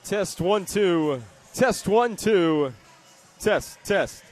Test 1 2. Test 1 2. Test, test.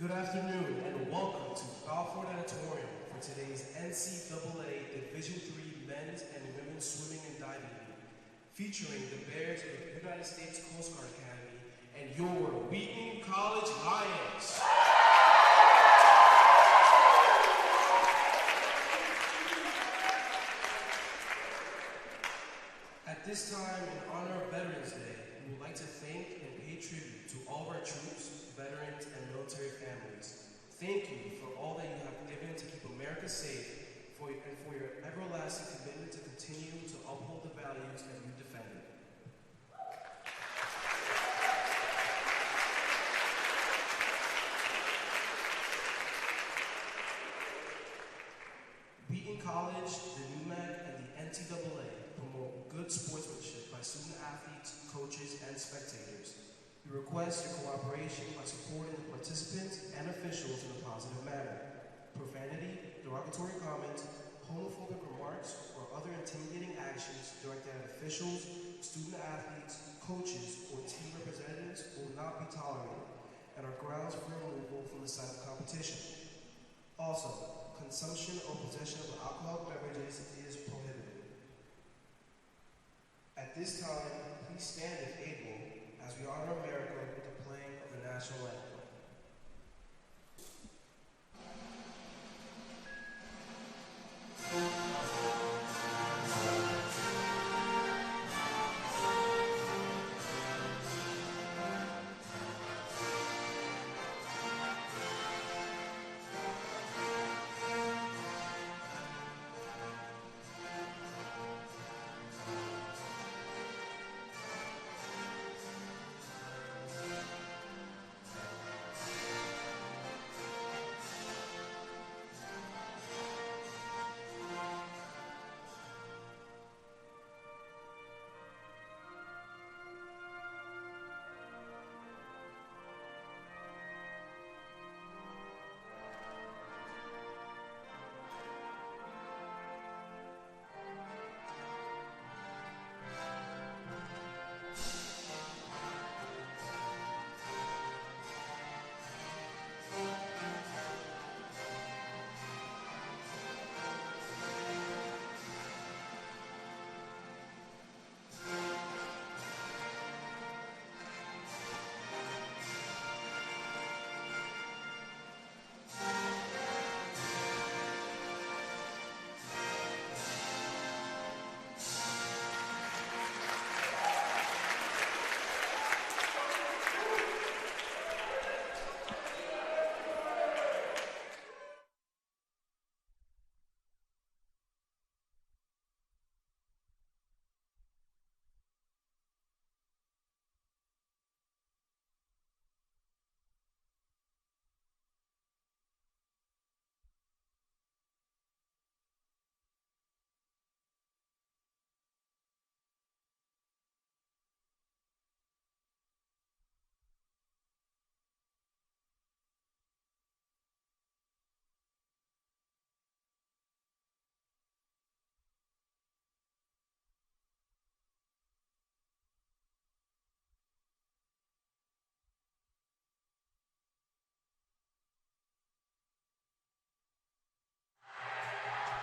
Good afternoon and welcome to Balfour Natatorium for today's NCAA Division III Men's and Women's Swimming and Diving League, featuring the Bears of the United States Coast Guard Academy and your Wheaton College Lions. At this time, in honor of Veterans Day, we would like to thank and pay tribute to all of our troops, veterans, and military families. Thank you for all that you have given to keep America safe and for your everlasting commitment to continue to uphold the values that you defended. Wheaton College, the NUMAC, and the NCAA promote good sportsmanship by student athletes, coaches, and spectators. We request your cooperation by supporting the participants and officials in a positive manner. Profanity, derogatory comments, homophobic remarks, or other intimidating actions directed at officials, student athletes, coaches, or team representatives will not be tolerated and are grounds for removal from the site of competition. Also, consumption or possession of alcoholic beverages is prohibited. At this time, please stand if able as we honor America with the playing of the national anthem.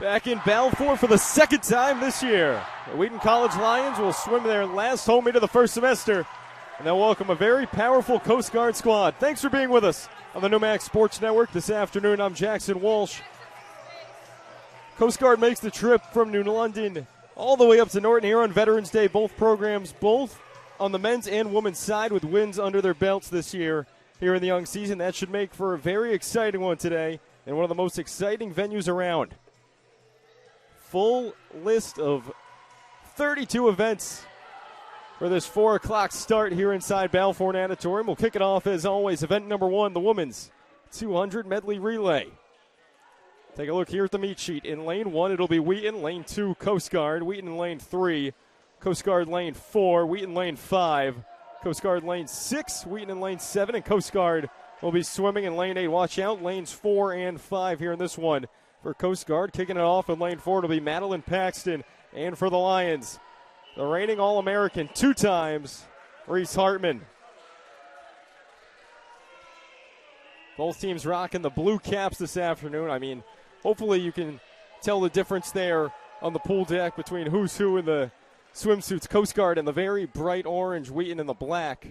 Back in Balfour for the second time this year. The Wheaton College Lions will swim their last home meet of the first semester, and they'll welcome a very powerful Coast Guard squad. Thanks for being with us on the NOMAC Sports Network this afternoon. I'm Jackson Walsh. Coast Guard makes the trip from New London all the way up to Norton here on Veterans Day. Both programs, both on the men's and women's side, with wins under their belts this year here in the young season. That should make for a very exciting one today and one of the most exciting venues around. Full list of 32 events for this 4 o'clock start here inside Balfour Natatorium. We'll kick it off, as always, event number 1, the women's 200 medley relay. Take a look here at the meet sheet. In lane 1, it'll be Wheaton. Lane 2, Coast Guard. Wheaton in lane 3. Coast Guard lane 4. Wheaton lane 5. Coast Guard lane 6. Wheaton in lane 7. And Coast Guard will be swimming in lane 8. Watch out, lanes 4 and 5 here in this one. For Coast Guard, kicking it off in lane 4, it'll be Madeline Paxton. And for the Lions, the reigning All-American 2 times, Reese Hartman. Both teams rocking the blue caps this afternoon. I mean, hopefully you can tell the difference there on the pool deck between who's who in the swimsuits. Coast Guard in the very bright orange, Wheaton in the black.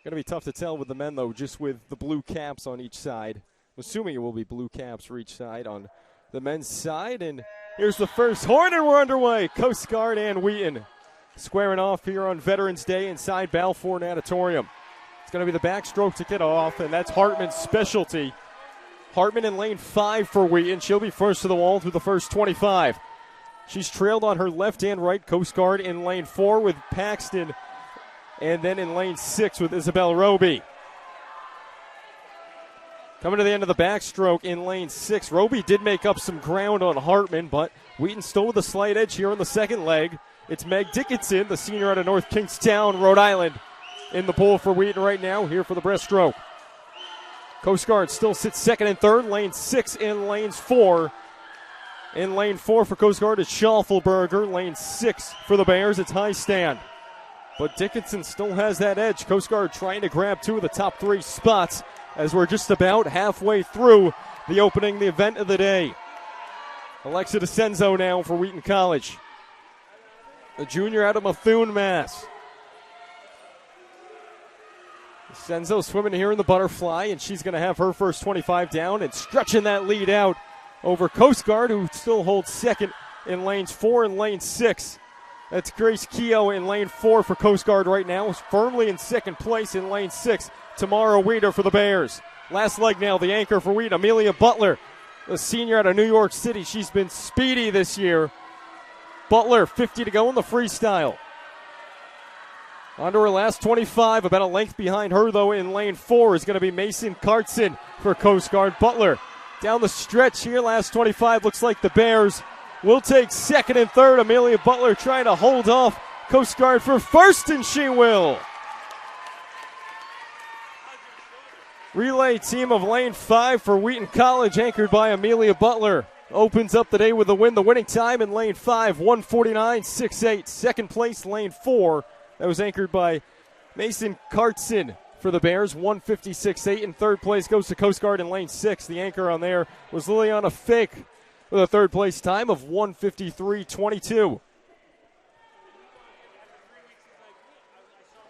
Going to be tough to tell with the men, though, just with the blue caps on each side. I'm assuming it will be blue caps for each side on the men's side. And here's the first horn, and we're underway. Coast Guard and Wheaton squaring off here on Veterans Day inside Balfour Natatorium. It's going to be the backstroke to get off, and that's Hartman's specialty. Hartman in lane 5 for Wheaton. She'll be first to the wall through the first 25. She's trailed on her left and right. Coast Guard in lane 4 with Paxton, and then in lane 6 with Isabel Roby. Coming to the end of the backstroke in lane 6. Roby did make up some ground on Hartman, but Wheaton still with a slight edge here on the second leg. It's Meg Dickinson, the senior out of North Kingstown, Rhode Island, in the pool for Wheaton right now, here for the breaststroke. Coast Guard still sits second and third, lane 6 in lanes 4. In lane 4 for Coast Guard is Schaufelberger. Lane 6 for the Bears, it's High Stand. But Dickinson still has that edge. Coast Guard trying to grab 2 of the top 3 spots as we're just about halfway through the event of the day. Alexa DeCenzo now for Wheaton College. The junior out of Methuen, Mass. DeCenzo swimming here in the butterfly, and she's going to have her first 25 down and stretching that lead out over Coast Guard, who still holds second in lanes 4 and lane 6. That's Grace Keogh in lane 4 for Coast Guard right now, firmly in second place in lane 6. Tamara Weeder for the Bears. Last leg now, the anchor for Wheaton, Amelia Butler, the senior out of New York City. She's been speedy this year. Butler, 50 to go in the freestyle. On to her last 25, about a length behind her, though, in lane 4 is going to be Mason Cartson for Coast Guard. Butler down the stretch here, last 25, looks like the Bears will take second and third. Amelia Butler trying to hold off Coast Guard for first, and she will. Relay team of lane 5 for Wheaton College, anchored by Amelia Butler, opens up the day with a win. The winning time in lane 5, 1:49.68. Second place, lane 4. That was anchored by Mason Cartson for the Bears, 1:56.8. In third place goes to Coast Guard in lane 6. The anchor on there was Liliana Fake with a third place time of 1:53.22.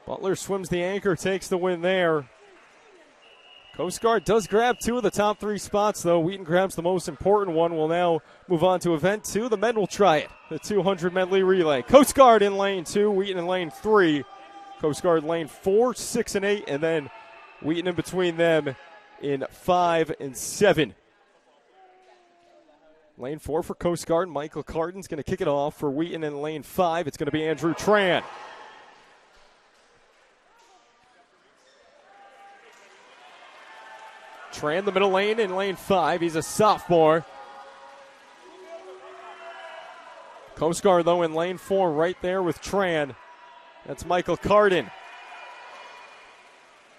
Butler swims the anchor, takes the win there. Coast Guard does grab 2 of the top 3 spots, though. Wheaton grabs the most important one. We'll now move on to event 2. The men will try it, the 200 medley relay. Coast Guard in lane 2, Wheaton in lane 3. Coast Guard lane 4, 6, and 8, and then Wheaton in between them in 5 and 7. Lane 4 for Coast Guard. Michael Carden's going to kick it off for Wheaton in lane 5. It's going to be Andrew Tran. Tran, the middle lane in lane 5. He's a sophomore. Coast Guard, though, in lane 4 right there with Tran. That's Michael Carden.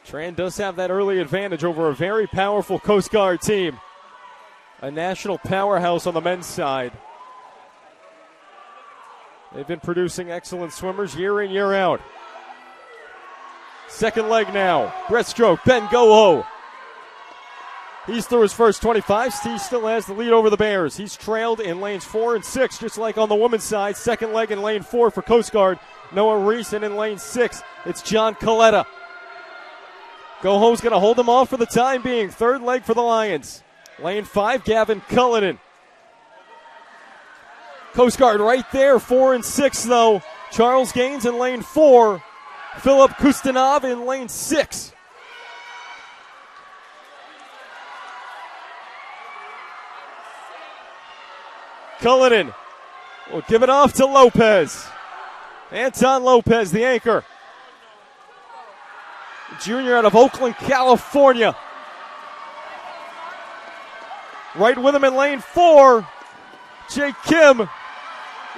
Tran does have that early advantage over a very powerful Coast Guard team. A national powerhouse on the men's side. They've been producing excellent swimmers year in, year out. Second leg now. Breaststroke, Ben Goho. He's through his first 25. He still has the lead over the Bears. He's trailed in lanes 4 and 6, just like on the women's side. Second leg in lane 4 for Coast Guard. Noah Reese, and in lane 6, it's John Coletta. Goho's going to hold them off for the time being. Third leg for the Lions. Lane 5, Gavin Cullinan. Coast Guard right there, 4 and 6, though. Charles Gaines in lane 4. Philip Kustanov in lane 6. Cullinan will give it off to Lopez. Anton Lopez, the anchor. Junior out of Oakland, California. Right with him in lane 4, Jake Kim.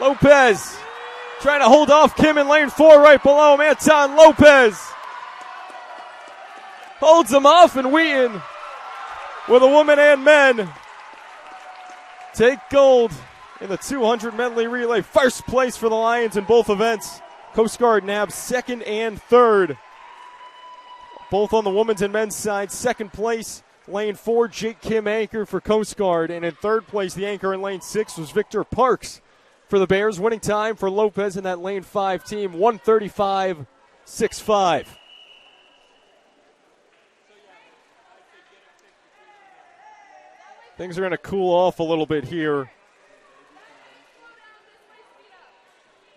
Lopez trying to hold off Kim in lane 4 right below him. Anton Lopez holds him off, and Wheaton, with a woman and men, take gold in the 200 medley relay. First place for the Lions in both events. Coast Guard nabs second and third. both on the women's and men's side. Second place, lane 4, Jake Kim Anchor for Coast Guard. And in third place, the anchor in lane 6 was Victor Parks for the Bears. Winning time for Lopez in that lane 5 team, 1:35.65. Things are going to cool off a little bit here.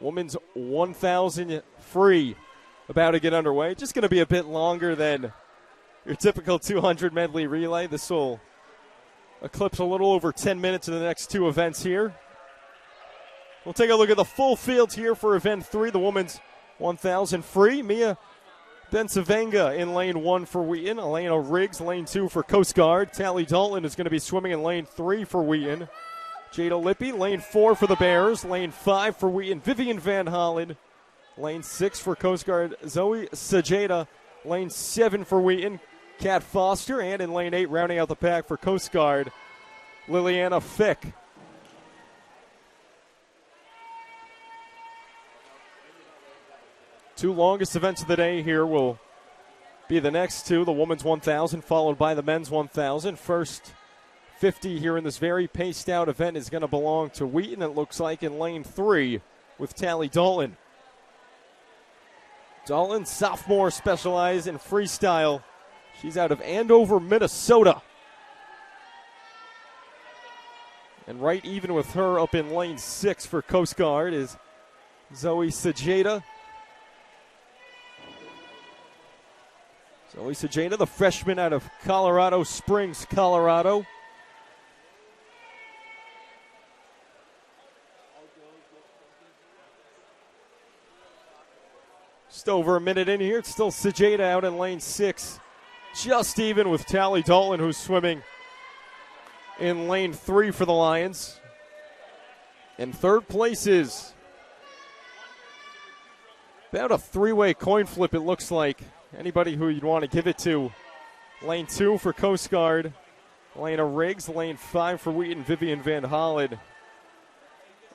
Women's 1,000 free about to get underway. Just going to be a bit longer than your typical 200 medley relay. This will eclipse a little over 10 minutes in the next two events here. We'll take a look at the full field here for event 3, the women's 1,000 free. Mia Bensavenga in lane 1 for Wheaton. Elena Riggs, lane 2 for Coast Guard. Tally Dalton is going to be swimming in lane 3 for Wheaton. Jada Lippy, lane 4 for the Bears. Lane 5 for Wheaton, Vivian Van Hollen. Lane 6 for Coast Guard, Zoe Sajeda. Lane 7 for Wheaton, Kat Foster. And in lane 8, rounding out the pack for Coast Guard, Liliana Fick. Two longest events of the day here will be the next two. The women's 1,000 followed by the men's 1,000. First 50 here in this very paced-out event is going to belong to Wheaton, it looks like, in lane 3 with Tally Dalton. Dalton, sophomore, specialized in freestyle. She's out of Andover, Minnesota. And right even with her up in lane 6 for Coast Guard is Zoe Sajeda. Zoe Sajeda, the freshman out of Colorado Springs, Colorado. Just over a minute in here. It's still Sajeda out in lane 6. Just even with Tally Dalton, who's swimming in lane 3 for the Lions. And third place is about a three-way coin flip, it looks like. Anybody who you'd want to give it to. Lane 2 for Coast Guard. Elena Riggs. Lane 5 for Wheaton, Vivian Van Hollen.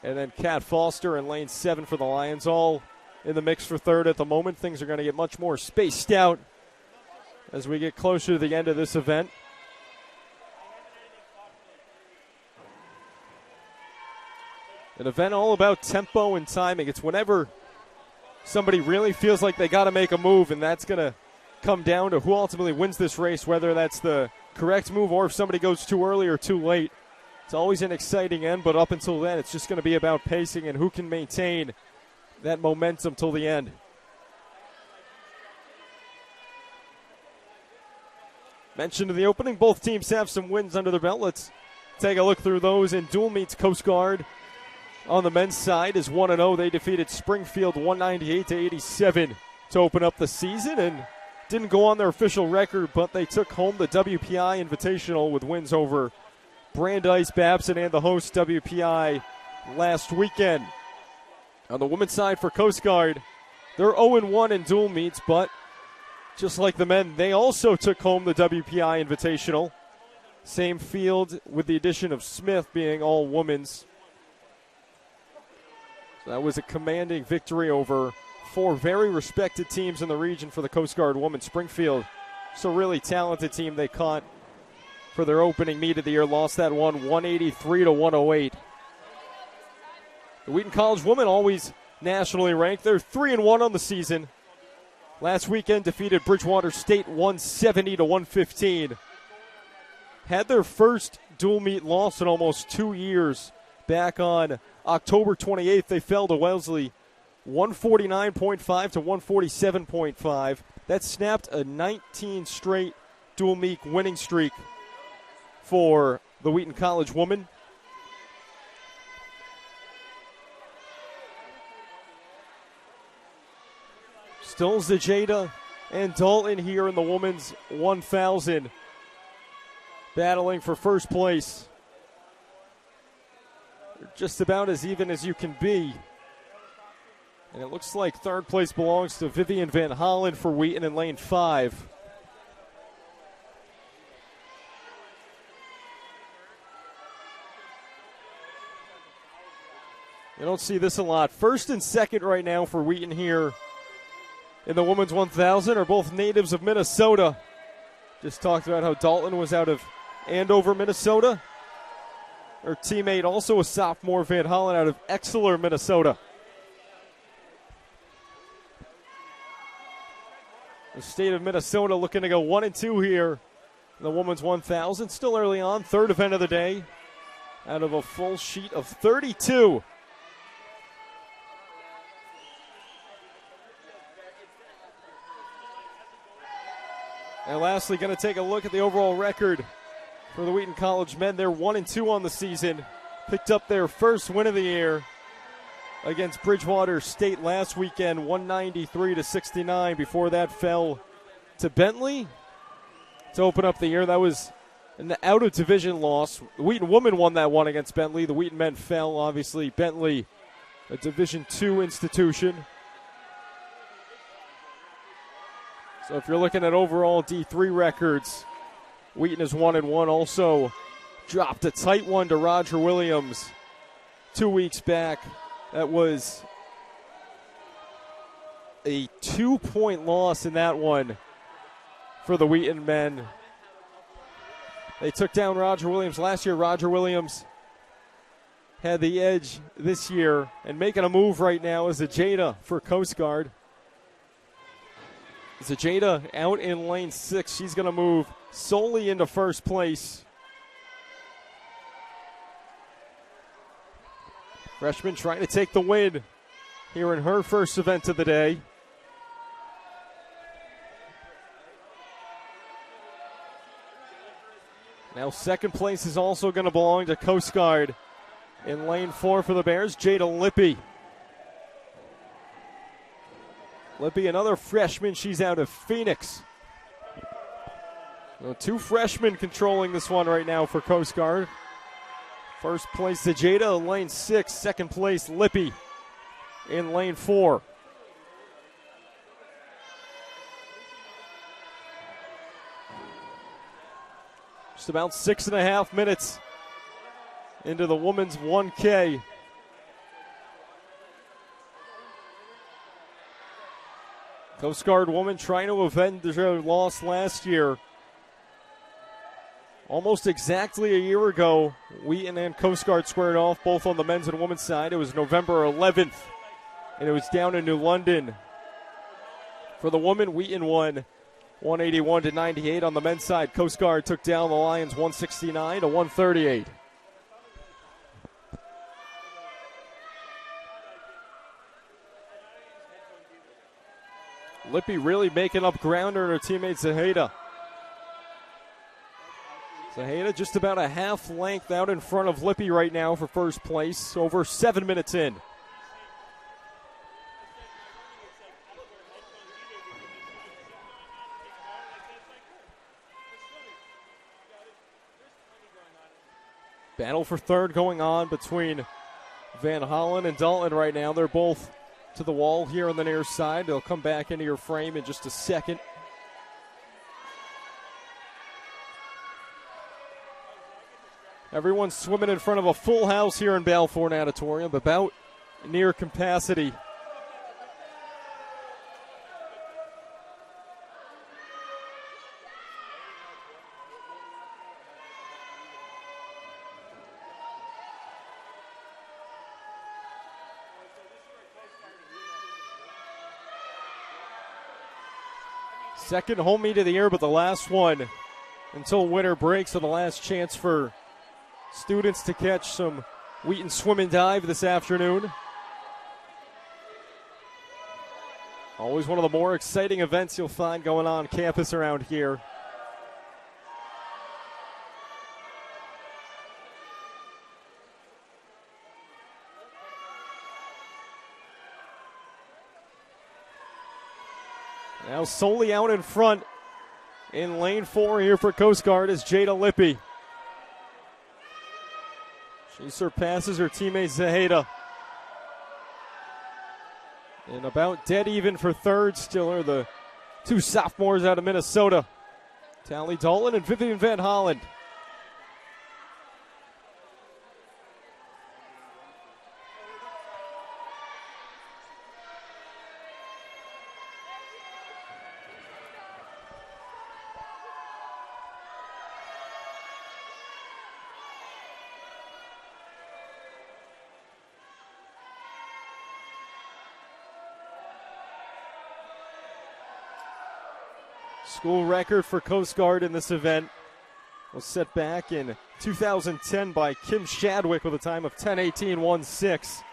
And then Kat Foster in lane 7 for the Lions. All in the mix for third at the moment. Things are going to get much more spaced out as we get closer to the end of this event. An event all about tempo and timing. It's whenever somebody really feels like they got to make a move, and that's going to come down to who ultimately wins this race, whether that's the correct move or if somebody goes too early or too late. It's always an exciting end, but up until then, it's just going to be about pacing and who can maintain that momentum till the end. Mentioned in the opening, both teams have some wins under their belt. Let's take a look through those. In dual meets, Coast Guard on the men's side is 1-0. They defeated Springfield 198-87 to open up the season and didn't go on their official record, but they took home the WPI Invitational with wins over Brandeis, Babson, and the host WPI last weekend. On the women's side for Coast Guard, they're 0-1 in dual meets, but just like the men, they also took home the WPI Invitational. Same field with the addition of Smith being all women's. So that was a commanding victory over four very respected teams in the region for the Coast Guard women. Springfield, just a really talented team they caught for their opening meet of the year. Lost that one 183-108. The Wheaton College women always nationally ranked. They're 3-1 on the season. Last weekend defeated Bridgewater State 170-115. Had their first dual meet loss in almost 2 years. Back on October 28th, they fell to Wellesley 149.5 to 147.5. That snapped a 19 straight dual meet winning streak for the Wheaton College women. Still Zajeda and Dalton here in the women's 1,000, battling for first place. They're just about as even as you can be. And it looks like third place belongs to Vivian Van Hollen for Wheaton in lane 5. You don't see this a lot. First and second right now for Wheaton here in the women's 1,000 are both natives of Minnesota. Just talked about how Dalton was out of Andover, Minnesota. Her teammate, also a sophomore, Van Hollen, out of Exeter, Minnesota. The state of Minnesota looking to go 1-2 here in the women's 1,000. Still early on, third event of the day, out of a full sheet of 32. And lastly, going to take a look at the overall record for the Wheaton College men. They're 1-2 on the season. Picked up their first win of the year against Bridgewater State last weekend, 193-69. Before that, fell to Bentley to open up the year. That was an out-of-division loss. The Wheaton women won that one against Bentley. The Wheaton men fell, obviously. Bentley, a Division II institution. So if you're looking at overall D3 records, Wheaton is 1-1. Also dropped a tight one to Roger Williams 2 weeks back. That was a 2-point loss in that one for the Wheaton men. They took down Roger Williams last year. Roger Williams had the edge this year, and making a move right now is Ajada for Coast Guard. Ajada out in lane 6. She's going to move solely into first place. Freshman trying to take the win here in her first event of the day. Now second place is also going to belong to Coast Guard. In lane 4 for the Bears, Jada Lippy. Lippy, another freshman. She's out of Phoenix. So 2 freshmen controlling this one right now for Coast Guard. First place to Jada in lane 6. Second place, Lippy in lane 4. Just about 6.5 minutes into the women's 1K. Coast Guard woman trying to avenge their loss last year. Almost exactly a year ago, Wheaton and Coast Guard squared off, both on the men's and women's side. It was November 11th, and it was down in New London. For the women, Wheaton won 181-98. On the men's side, Coast Guard took down the Lions 169-138. Lippy really making up ground on her teammate Zaheda. Zaheda just about a half length out in front of Lippy right now for first place, over 7 minutes in. Battle for third going on between Van Hollen and Dalton right now. They're both to the wall here on the near side. They'll come back into your frame in just a second. Everyone's swimming in front of a full house here in Balfour Natatorium, about near capacity. Second home meet of the year, but the last one until winter break, so the last chance for students to catch some Wheaton swim and dive this afternoon. Always one of the more exciting events you'll find going on campus around here. Now solely out in front in lane 4 here for Coast Guard is Jada Lippy. She surpasses her teammate Zaheda. And about dead even for third still are the 2 sophomores out of Minnesota, Tally Dalton and Vivian Van Hollen. School record for Coast Guard in this event was set back in 2010 by Kim Shadwick with a time of 10:18.16.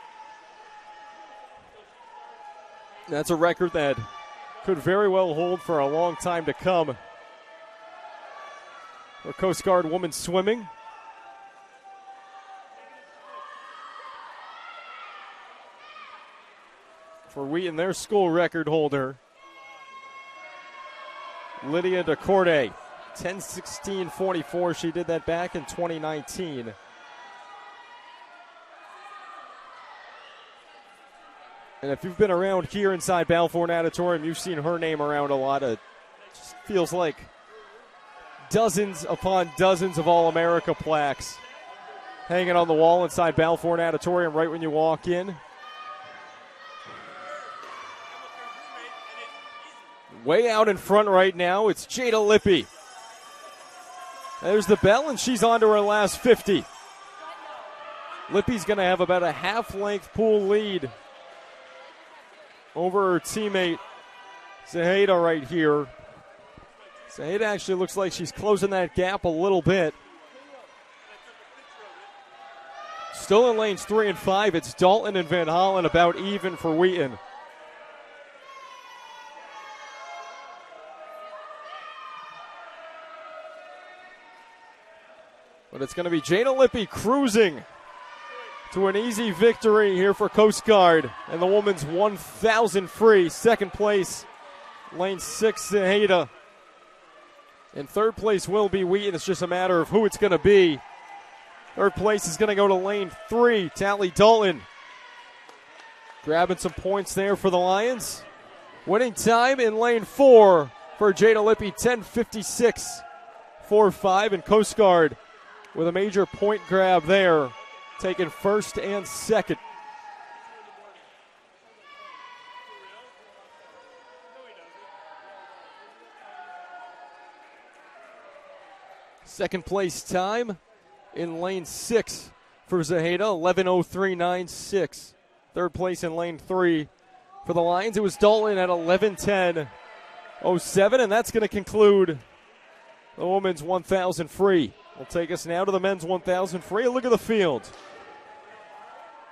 That's a record that could very well hold for a long time to come for Coast Guard women's swimming. For Wheaton, their school record holder, Lydia DeCorday, 10:16.44. She did that back in 2019. And if you've been around here inside Balfour Natatorium, you've seen her name around a lot. It just feels like dozens upon dozens of All-America plaques hanging on the wall inside Balfour Natatorium right when you walk in. Way out in front right now, it's Jada Lippy. There's the bell, and she's on to her last 50. Lippy's going to have about a half-length pool lead over her teammate, Zaheda, right here. Zaheda actually looks like she's closing that gap a little bit. Still in lanes 3 and 5, it's Dalton and Van Hollen about even for Wheaton. But it's going to be Jada Lippy cruising to an easy victory here for Coast Guard and the women's 1,000 free. Second place, lane 6, Zaheda. In third place will be Wheaton. It's just a matter of who it's going to be. Third place is going to go to lane 3, Tally Dalton. Grabbing some points there for the Lions. Winning time in lane 4 for Jada Lippy, 10:56.45, and Coast Guard with a major point grab there, taking first and second. Second place time in lane 6 for Zaheda, 11:03.96. Third place in lane 3 for the Lions. It was Dalton at 11:10.07, and that's going to conclude the women's 1,000 free. Will take us now to the men's 1,000 free. Look at the field.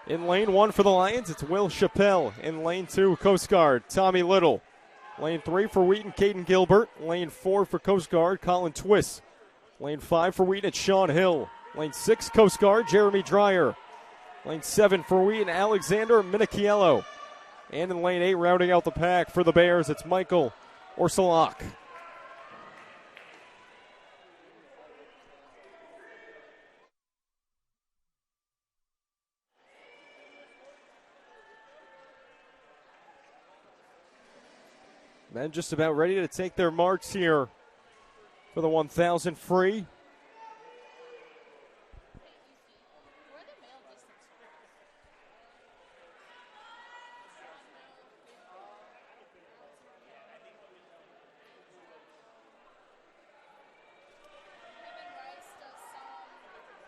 In lane 1 for the Lions, it's Will Chappelle. In lane 2, Coast Guard, Tommy Little. Lane 3 for Wheaton, Caden Gilbert. Lane 4 for Coast Guard, Colin Twist. Lane 5 for Wheaton, it's Sean Hill. Lane 6, Coast Guard, Jeremy Dreyer. Lane 7 for Wheaton, Alexander Minichiello. And in lane 8, rounding out the pack for the Bears, it's Michael Orsolak. Men just about ready to take their marks here for the 1,000 free.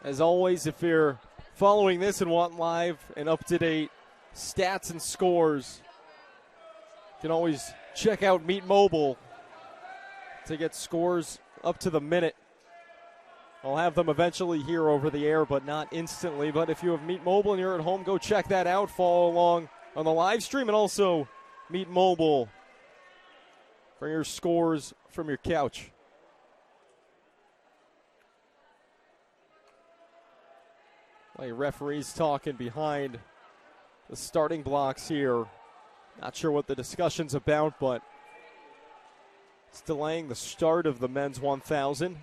As always, if you're following this and want live and up-to-date stats and scores, you can always check out Meet Mobile to get scores up to the minute. I'll have them eventually here over the air, but not instantly. But if you have Meet Mobile and you're at home, go check that out. Follow along on the live stream and also Meet Mobile for your scores from your couch. Like referees talking behind the starting blocks here. Not sure what the discussion's about, but it's delaying the start of the men's 1,000.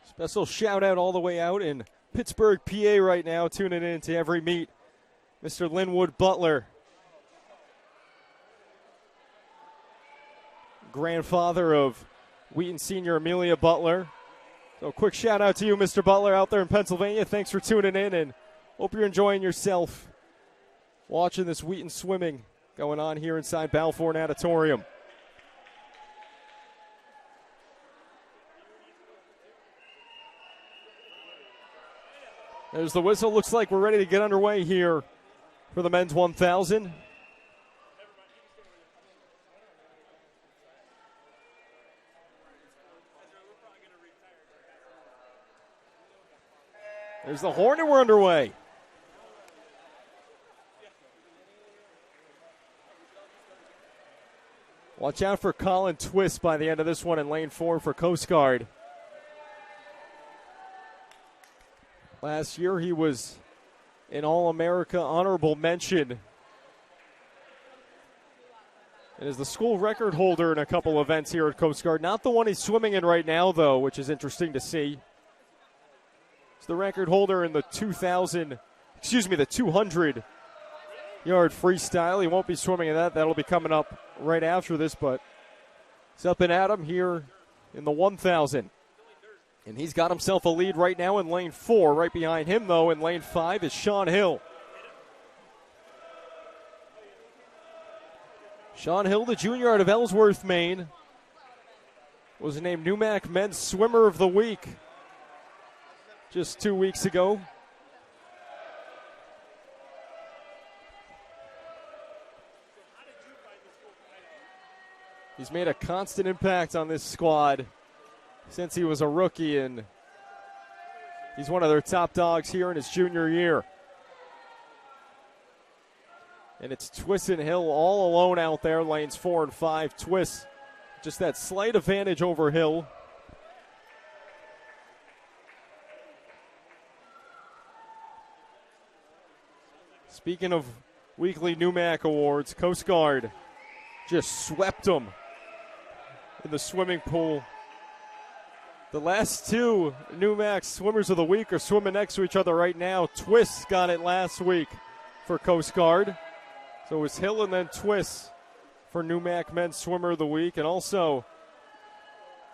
Special shout out all the way out in Pittsburgh, PA right now, tuning in to every meet. Mr. Linwood Butler, grandfather of Wheaton senior Amelia Butler. So a quick shout out to you, Mr. Butler, out there in Pennsylvania. Thanks for tuning in and hope you're enjoying yourself watching this Wheaton swimming. going on here inside Balfour Natatorium. There's the whistle. Looks like we're ready to get underway here for the men's 1,000. There's the horn, and we're underway. Watch out for Colin Twist by the end of this one in lane 4 for Coast Guard. Last year he was an All-America honorable mention and is the school record holder in a couple events here at Coast Guard. Not the one he's swimming in right now, though, which is interesting to see. He's the record holder in the 200-yard freestyle. He won't be swimming in that. That'll be coming up right after this, but he's up and at him here in the 1,000. And he's got himself a lead right now in lane 4. Right behind him, though, in lane 5 is Sean Hill. Sean Hill, the junior out of Ellsworth, Maine, was named NUMAC Men's Swimmer of the Week just 2 weeks ago. He's made a constant impact on this squad since he was a rookie, and he's one of their top dogs here in his junior year. And it's Twist and Hill all alone out there, lanes 4 and 5. Twist, just that slight advantage over Hill. Speaking of weekly NUMAC awards, Coast Guard just swept them in the swimming pool. The last two NUMAC Swimmers of the Week are swimming next to each other right now. Twist got it last week for Coast Guard. So it was Hill and then Twist for NUMAC Men's Swimmer of the Week. And also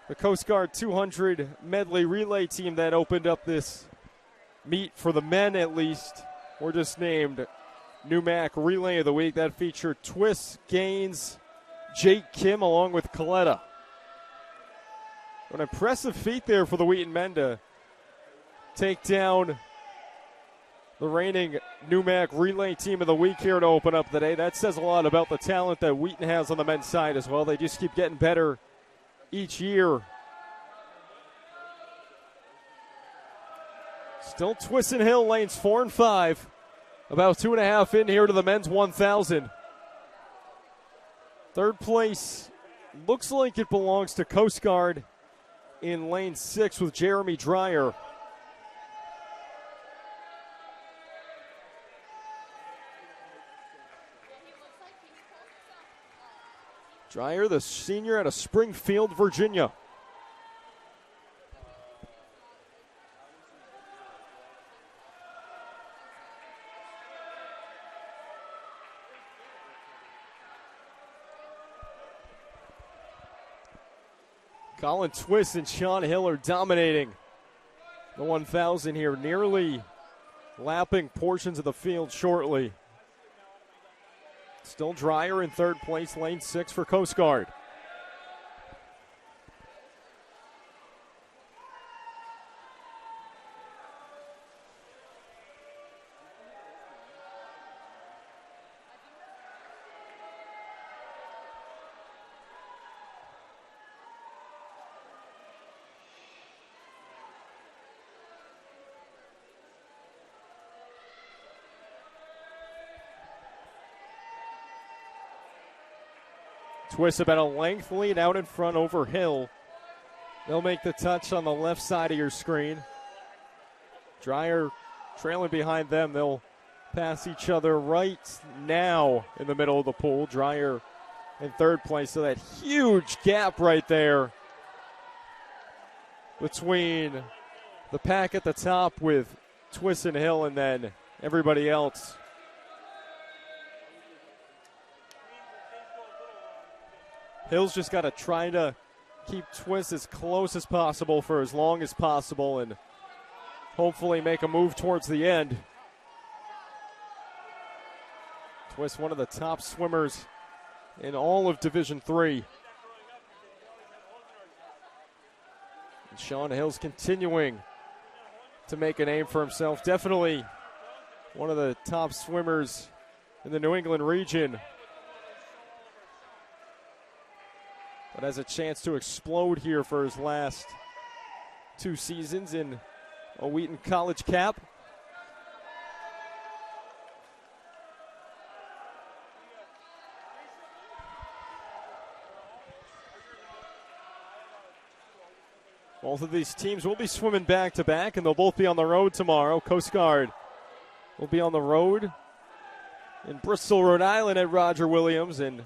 the Coast Guard 200 medley relay team that opened up this meet for the men, at least, were just named NUMAC Relay of the Week. That featured Twist, Gaines, Jake Kim, along with Coletta. An impressive feat there for the Wheaton men to take down the reigning NUMAC Relay Team of the Week here to open up the day. That says a lot about the talent that Wheaton has on the men's side as well. They just keep getting better each year. Still Twist and Hill, lanes 4 and 5. About 2.5 in here to the men's 1,000. Third place looks like it belongs to Coast Guard in lane 6 with Jeremy Dreyer. Dreyer, the senior out of Springfield, Virginia. Colin Twist and Sean Hill are dominating the 1,000 here, nearly lapping portions of the field shortly. Still Dreyer in third place, lane 6 for Coast Guard. Twist about a length lead out in front over Hill. They'll make the touch on the left side of your screen. Dreyer trailing behind them. They'll pass each other right now in the middle of the pool. Dreyer in third place, so that huge gap right there between the pack at the top with Twist and Hill and then everybody else. Hill's just got to try to keep Twist as close as possible for as long as possible and hopefully make a move towards the end. Twist, one of the top swimmers in all of Division III. And Sean Hill's continuing to make a name for himself. Definitely one of the top swimmers in the New England region, but has a chance to explode here for his last 2 seasons in a Wheaton College cap. Both of these teams will be swimming back-to-back, and they'll both be on the road tomorrow. Coast Guard will be on the road in Bristol, Rhode Island at Roger Williams, and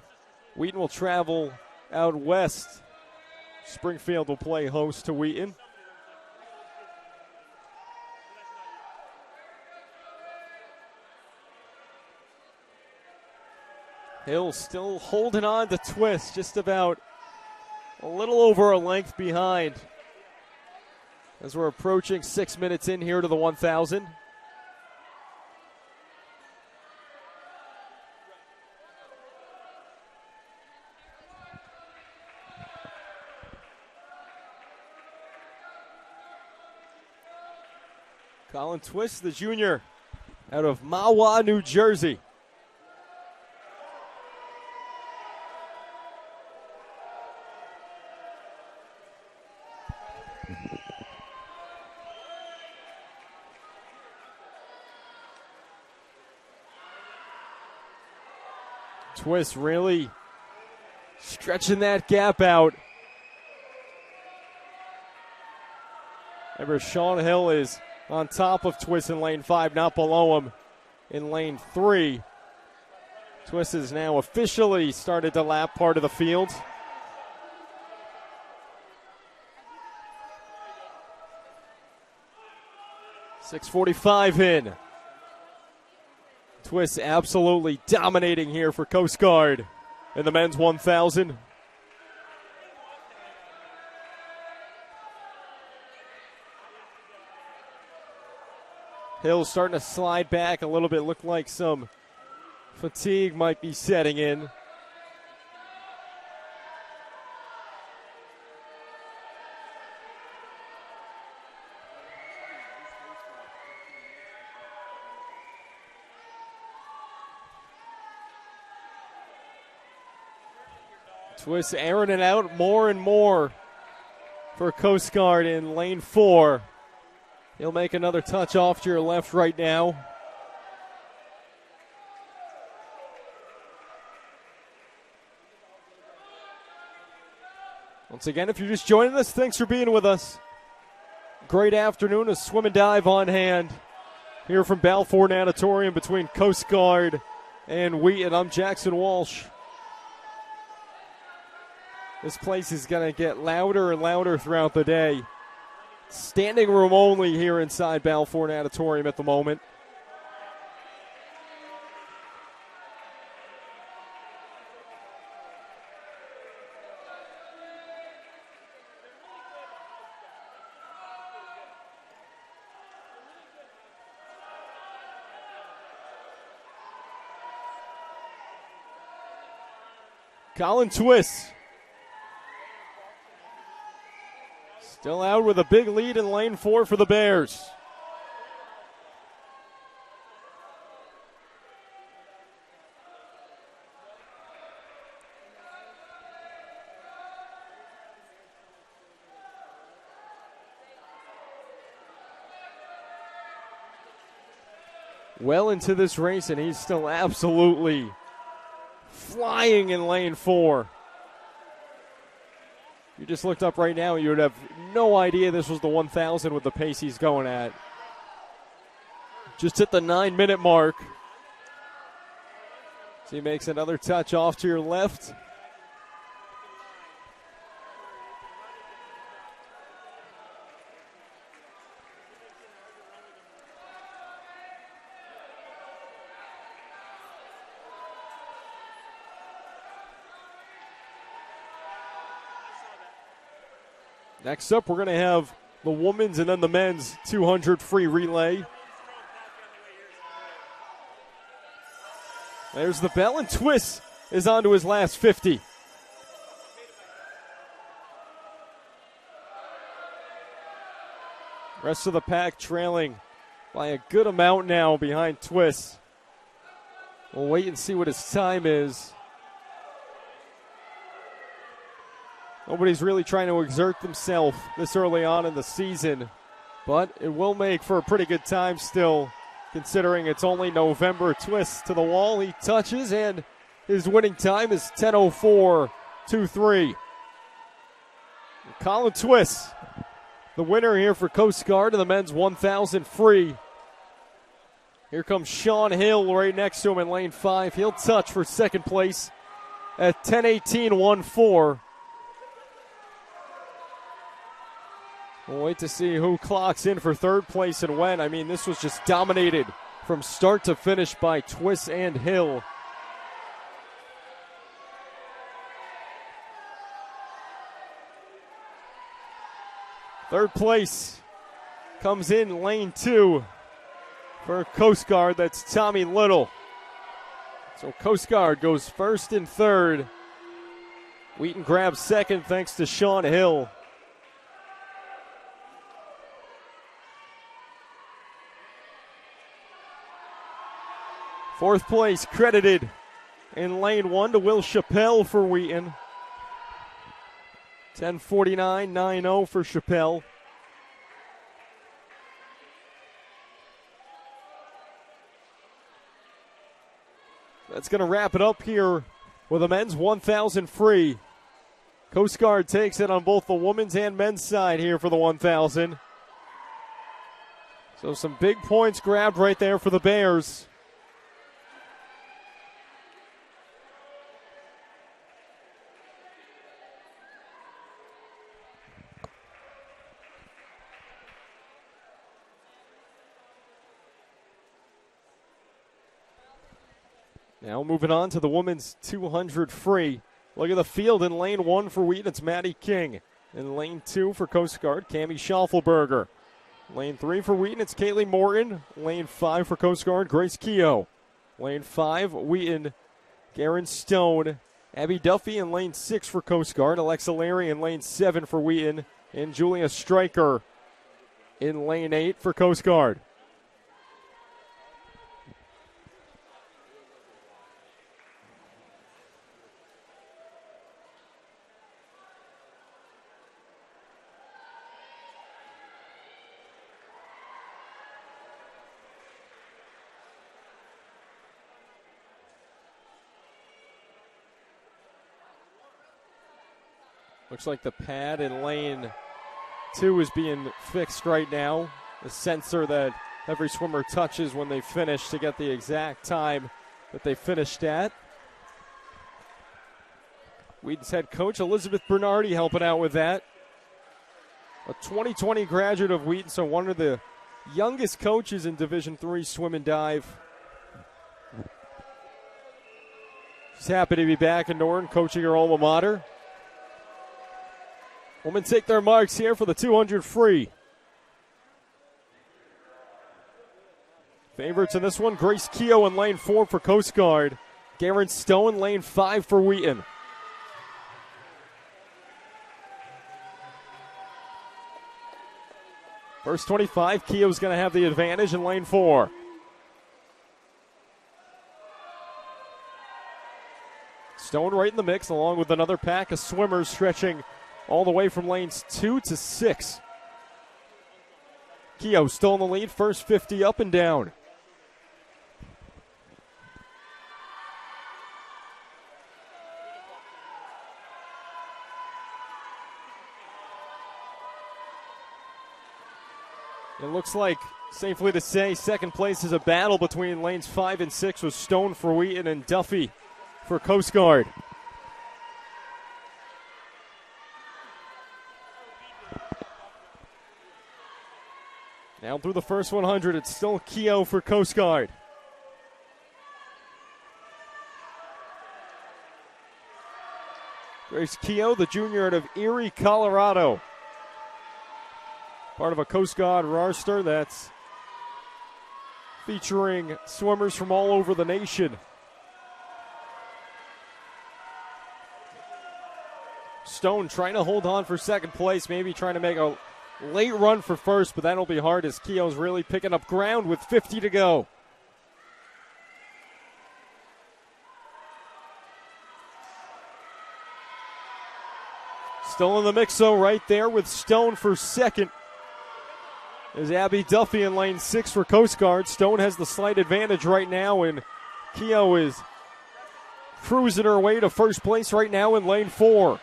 Wheaton will travel out west. Springfield will play host to Wheaton. Hill still holding on to Twist, just about a little over a length behind as we're approaching 6 minutes in here to the 1,000. Colin Twist, the junior, out of Mahwah, New Jersey. Twist really stretching that gap out. Remember, Sean Hill is on top of Twist in lane 5, not below him in lane 3. Twist has now officially started to lap part of the field. .645 in. Twist absolutely dominating here for Coast Guard in the men's 1,000. Hill starting to slide back a little bit. Looked like some fatigue might be setting in. Twist airing it out more and more for Coast Guard in lane 4. He'll make another touch off to your left right now. Once again, if you're just joining us, thanks for being with us. Great afternoon, a swim and dive on hand here from Balfour Natatorium between Coast Guard and Wheaton. I'm Jackson Walsh. This place is going to get louder and louder throughout the day. Standing room only here inside Balfour Natatorium at the moment. Colin Twist still out with a big lead in lane 4 for the Bears. Well into this race, and he's still absolutely flying in lane 4. You just looked up right now, you would have no idea this was the 1,000 with the pace he's going at. Just hit the 9-minute mark. So he makes another touch off to your left. Next up, we're going to have the women's and then the men's 200 free relay. There's the bell, and Twist is on to his last 50. Rest of the pack trailing by a good amount now behind Twist. We'll wait and see what his time is. Nobody's really trying to exert themselves this early on in the season, but it will make for a pretty good time still, considering it's only November. Twist to the wall, he touches, and his winning time is 10:04.23. Colin Twist, the winner here for Coast Guard in the men's 1,000 free. Here comes Sean Hill right next to him in lane 5. He'll touch for second place at 10:18.14. We'll wait to see who clocks in for third place and when. I mean, this was just dominated from start to finish by Twist and Hill. Third place comes in lane 2 for Coast Guard. That's Tommy Little. So Coast Guard goes first and third. Wheaton grabs second thanks to Sean Hill. Fourth place credited in lane 1 to Will Chappelle for Wheaton. 10:49.90 for Chappelle. That's going to wrap it up here with a men's 1,000 free. Coast Guard takes it on both the women's and men's side here for the 1,000. So some big points grabbed right there for the Bears. Now moving on to the women's 200 free. Look at the field in lane 1 for Wheaton. It's Maddie King. In lane 2 for Coast Guard, Cammie Schaufelberger. Lane 3 for Wheaton, it's Kaylee Morton. Lane 5 for Coast Guard, Grace Keogh. Lane 5, Wheaton, Garen Stone. Abby Duffy in lane 6 for Coast Guard. Alexa Larry in lane 7 for Wheaton. And Julia Stryker in lane 8 for Coast Guard. Looks like the pad in lane 2 is being fixed right now. The sensor that every swimmer touches when they finish to get the exact time that they finished at. Wheaton's head coach Elizabeth Bernardi helping out with that. A 2020 graduate of Wheaton, so one of the youngest coaches in Division III swim and dive. She's happy to be back in Norton coaching her alma mater. Women take their marks here for the 200 free. Favorites in this one, Grace Keogh in lane 4 for Coast Guard. Garen Stone, lane 5 for Wheaton. First 25, Keogh's going to have the advantage in lane 4. Stone right in the mix, along with another pack of swimmers stretching all the way from lanes 2 to 6. Keogh still in the lead, first 50 up and down. It looks like, safely to say, second place is a battle between lanes 5 and 6 with Stone for Wheaton and Duffy for Coast Guard. Now through the first 100, it's still Keogh for Coast Guard. Grace Keogh, the junior out of Erie, Colorado. Part of a Coast Guard roster that's featuring swimmers from all over the nation. Stone trying to hold on for second place, maybe trying to make a late run for first, but that'll be hard as Keogh's really picking up ground with 50 to go. Still in the mix, though, right there with Stone for second. There's Abby Duffy in lane 6 for Coast Guard. Stone has the slight advantage right now, and Keogh is cruising her way to first place right now in lane 4.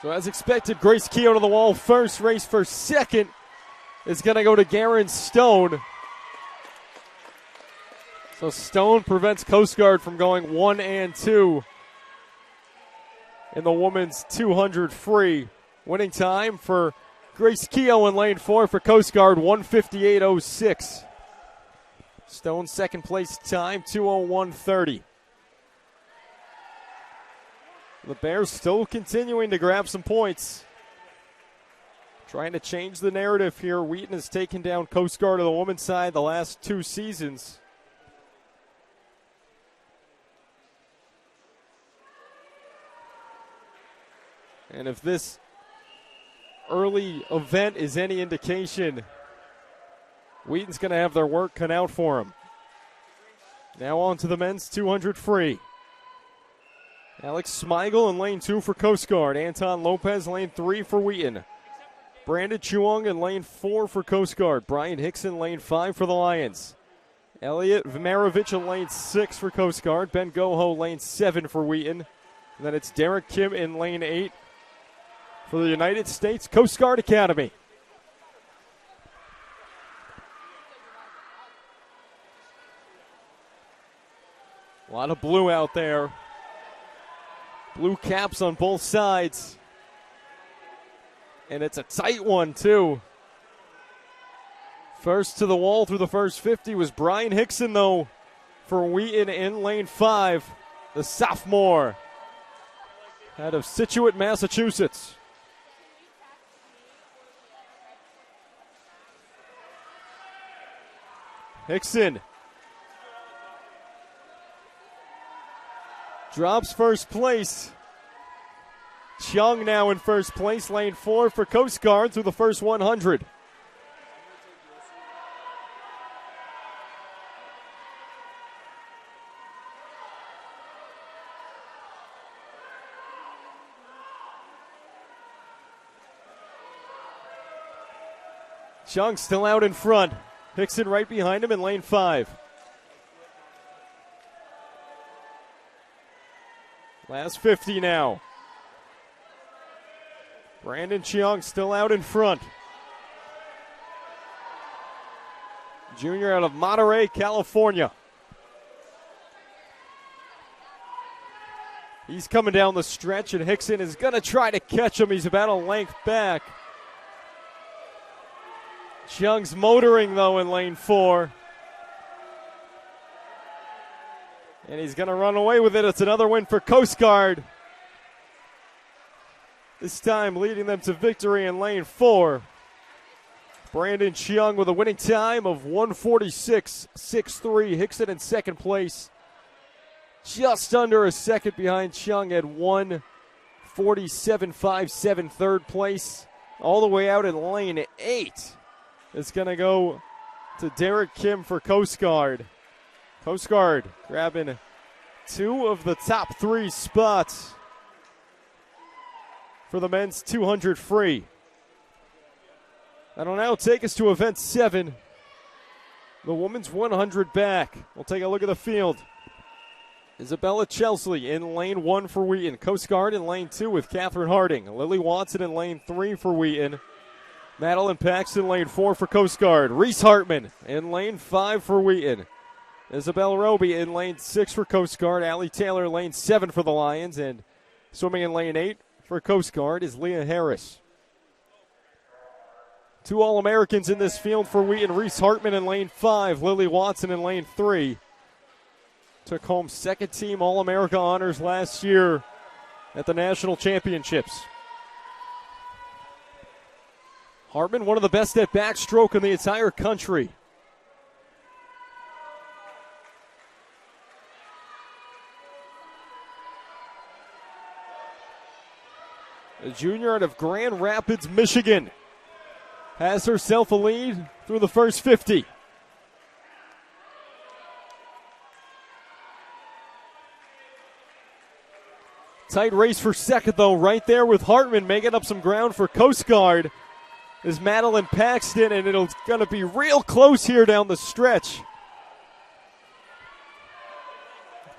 So as expected, Grace Keough to the wall first. Race for second is going to go to Garen Stone. So Stone prevents Coast Guard from going 1 and 2 in the women's 200 free. Winning time for Grace Keough in lane 4 for Coast Guard, 1:58.06. Stone second place time, 2:01.30. The Bears still continuing to grab some points. Trying to change the narrative here. Wheaton has taken down Coast Guard on the women's side the last 2 seasons. And if this early event is any indication, Wheaton's going to have their work cut out for them. Now on to the men's 200 free. Alex Smigel in lane 2 for Coast Guard. Anton Lopez, lane 3 for Wheaton. Brandon Chuang in lane 4 for Coast Guard. Brian Hickson, lane 5 for the Lions. Elliot Vmarovich in lane 6 for Coast Guard. Ben Goho, lane 7 for Wheaton. And then it's Derek Kim in lane 8 for the United States Coast Guard Academy. A lot of blue out there. Blue caps on both sides. And it's a tight one, too. First to the wall through the first 50 was Brian Hickson, though, for Wheaton in lane 5. The sophomore out of Scituate, Massachusetts. Hickson drops first place. Chung now in first place, lane 4 for Coast Guard through the first 100. Chung still out in front. Hickson right behind him in lane 5. Last 50 now. Brandon Cheong still out in front. Junior out of Monterey, California. He's coming down the stretch, and Hickson is going to try to catch him. He's about a length back. Cheong's motoring, though, in lane 4. And he's going to run away with it. It's another win for Coast Guard. This time leading them to victory in lane 4. Brandon Cheong with a winning time of 1:46.63. Hickson in second place. Just under a second behind Cheong at 1:47.57 third place. All the way out in lane 8. It's going to go to Derek Kim for Coast Guard. Coast Guard grabbing 2 of the top 3 spots for the men's 200 free. That'll now take us to event 7, the women's 100 back. We'll take a look at the field. Isabella Chesley in lane 1 for Wheaton. Coast Guard in lane 2 with Catherine Harding. Lily Watson in lane 3 for Wheaton. Madeline Paxton, lane 4 for Coast Guard. Reese Hartman in lane 5 for Wheaton. Isabel Roby in lane 6 for Coast Guard. Allie Taylor, lane 7 for the Lions. And swimming in lane 8 for Coast Guard is Leah Harris. 2 All-Americans in this field for Wheaton. Reese Hartman in lane 5. Lily Watson in lane 3. Took home second-team All-America honors last year at the National Championships. Hartman, one of the best at backstroke in the entire country. a junior out of Grand Rapids, Michigan, has herself a lead through the first 50. Tight race for second, though, right there with Hartman making up some ground for Coast Guard is Madeline Paxton, and it's going to be real close here down the stretch.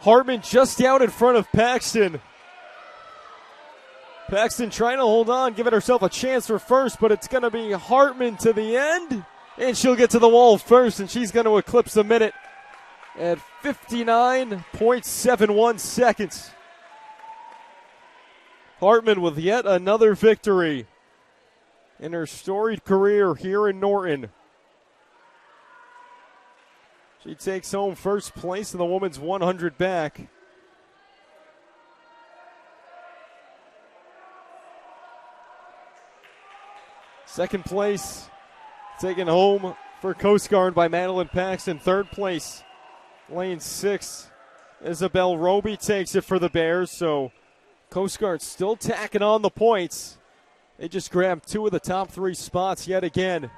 Hartman just out in front of Paxton. Paxton trying to hold on, giving herself a chance for first, but it's going to be Hartman to the end, and she'll get to the wall first, and she's going to eclipse the minute at 59.71 seconds. Hartman with yet another victory in her storied career here in Norton. She takes home first place in the women's 100 back. Second place taken home for Coast Guard by Madeline Paxton. Third place, lane 6, Isabel Roby takes it for the Bears. So Coast Guard still tacking on the points. They just grabbed 2 of the top 3 spots yet again.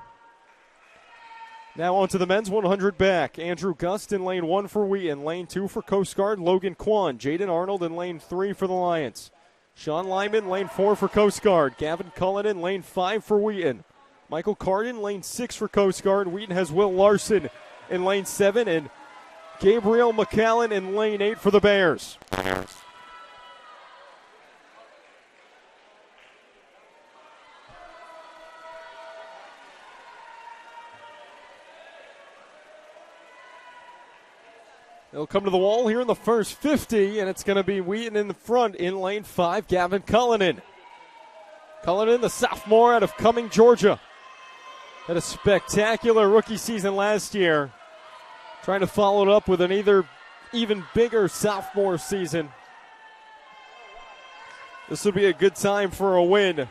Now on to the men's 100 back. Andrew Gust in lane 1 for Wheaton. Lane 2 for Coast Guard, Logan Kwan. Jaden Arnold in lane 3 for the Lions. Sean Lyman, lane 4 for Coast Guard. Gavin Cullinan, lane 5 for Wheaton. Michael Carden, lane 6 for Coast Guard. Wheaton has Will Larson in lane 7. And Gabriel McCallan in lane 8 for the Bears. They'll come to the wall here in the first 50, and it's going to be Wheaton in the front in lane 5, Gavin Cullinan. Cullinan, the sophomore out of Cumming, Georgia. Had a spectacular rookie season last year. Trying to follow it up with an even bigger sophomore season. This will be a good time for a win.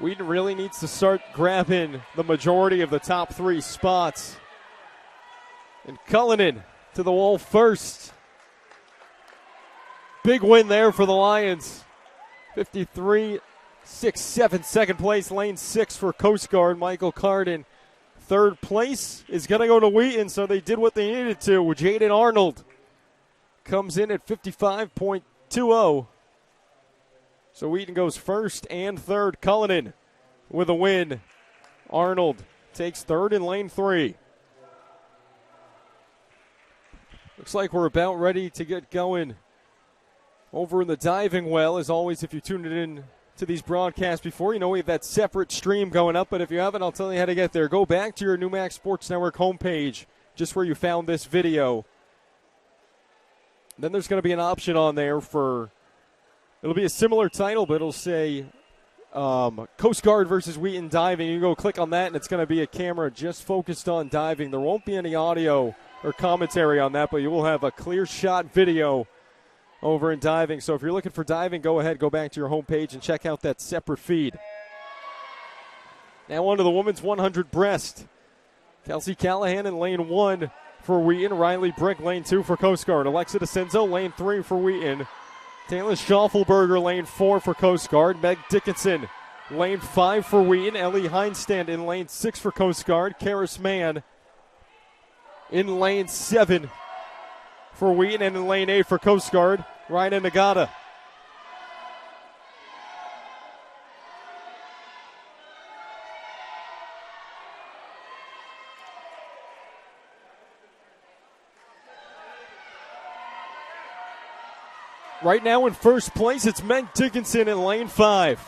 Wheaton really needs to start grabbing the majority of the top 3 spots. And Cullinan to the wall first. Big win there for the Lions. 53-6-7, second place, lane 6 for Coast Guard, Michael Carden. Third place is going to go to Wheaton, so they did what they needed to. Jaden Arnold comes in at 55.20. So Wheaton goes first and third. Cullinan with a win. Arnold takes third in lane 3. Looks like we're about ready to get going over in the diving well. As always, if you tuned in to these broadcasts before, you know we have that separate stream going up. But if you haven't, I'll tell you how to get there. Go back to your NewMax Sports Network homepage, just where you found this video. Then there's going to be an option on there for, it'll be a similar title, but it'll say Coast Guard versus Wheaton diving. You go click on that, and it's going to be a camera just focused on diving. There won't be any audio or commentary on that, but you will have a clear shot video over in diving. So if you're looking for diving, go ahead, go back to your homepage and check out that separate feed. Now on to the women's 100 breast. Kelsey Callahan in lane 1 for Wheaton. Riley Brick, lane 2 for Coast Guard. Alexa DeCenzo, lane 3 for Wheaton. Taylor Schaufelberger, lane 4 for Coast Guard. Meg Dickinson, lane 5 for Wheaton. Ellie Heinstand in lane 6 for Coast Guard. Karis Mann in lane 7 for Wheaton, and in lane 8 for Coast Guard, Ryan Nagata. Right now in first place, it's Meg Dickinson in lane 5.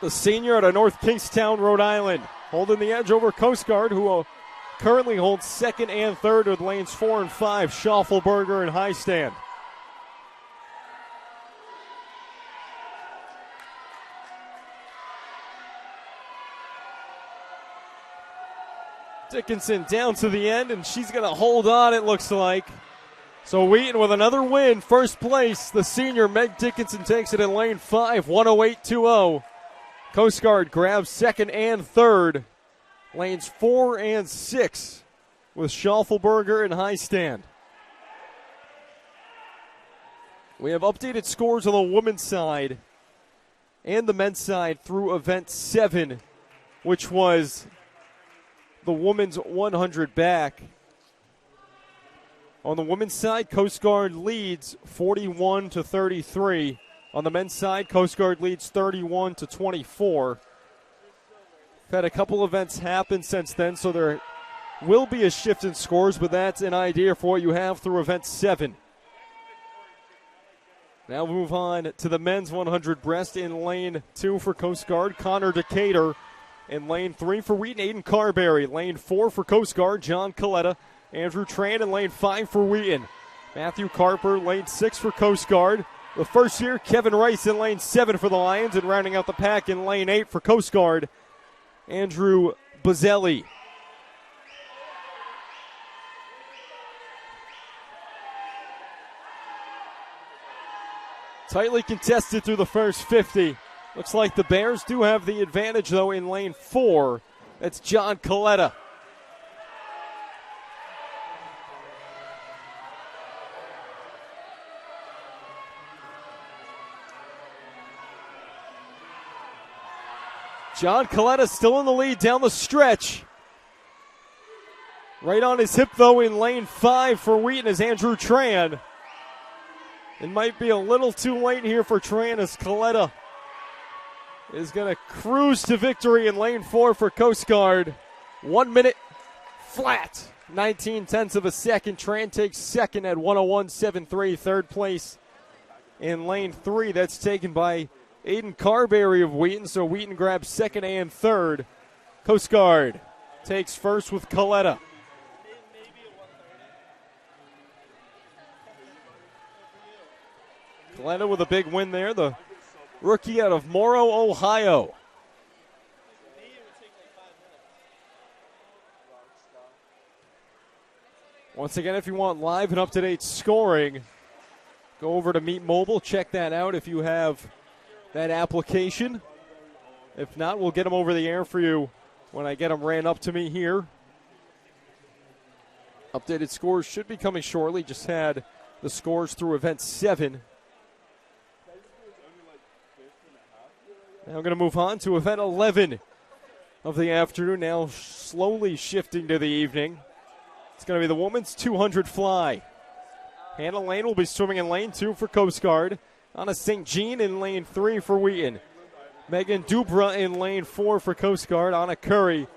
The senior out of North Kingstown, Rhode Island, holding the edge over Coast Guard, who currently holds second and third with lanes 4 and 5, Schaufelberger and Highstand. Dickinson down to the end, and she's going to hold on, it looks like. So Wheaton with another win, first place. The senior Meg Dickinson takes it in lane 5, 108.20. Coast Guard grabs second and third. Lanes 4 and 6 with Schaufelberger and Highstand. We have updated scores on the women's side and the men's side through event 7, which was the women's 100 back. On the women's side, Coast Guard leads 41-33. On the men's side, Coast Guard leads 31-24. We've had a couple events happen since then, so there will be a shift in scores, but that's an idea for what you have through event 7. Now we'll move on to the men's 100 breast in lane 2 for Coast Guard, Connor Decatur. In lane 3 for Wheaton, Aiden Carberry. Lane 4 for Coast Guard, John Coletta. Andrew Tran in lane 5 for Wheaton. Matthew Carper, lane 6 for Coast Guard. The first year, Kevin Rice in lane 7 for the Lions. And rounding out the pack in lane 8 for Coast Guard, Andrew Bazzelli. Tightly contested through the first 50. Looks like the Bears do have the advantage, though, in lane 4. That's John Coletta. John Coletta still in the lead down the stretch. Right on his hip, though, in lane 5 for Wheaton is Andrew Tran. It might be a little too late here for Tran as Coletta is going to cruise to victory in lane 4 for Coast Guard. 1 minute flat, 19/10 of a second. Tran takes second at 1:01.73. Third place in lane 3. That's taken by Aiden Carberry of Wheaton, so Wheaton grabs second and third. Coast Guard takes first with Coletta. Coletta with a big win there, the rookie out of Morrow, Ohio. Once again, if you want live and up-to-date scoring, go over to Meet Mobile. Check that out if you have that application. If not, we'll get them over the air for you when I get them ran up to me here. Updated scores should be coming shortly. Just had the scores through event 7. Now I'm going to move on to event 11 of the afternoon, now slowly shifting to the evening. It's going to be the women's 200 fly. Hannah Lane will be swimming in lane 2 for Coast Guard. Anna St. Jean in lane 3 for Wheaton. Megan Dubra in lane 4 for Coast Guard. Anna Curry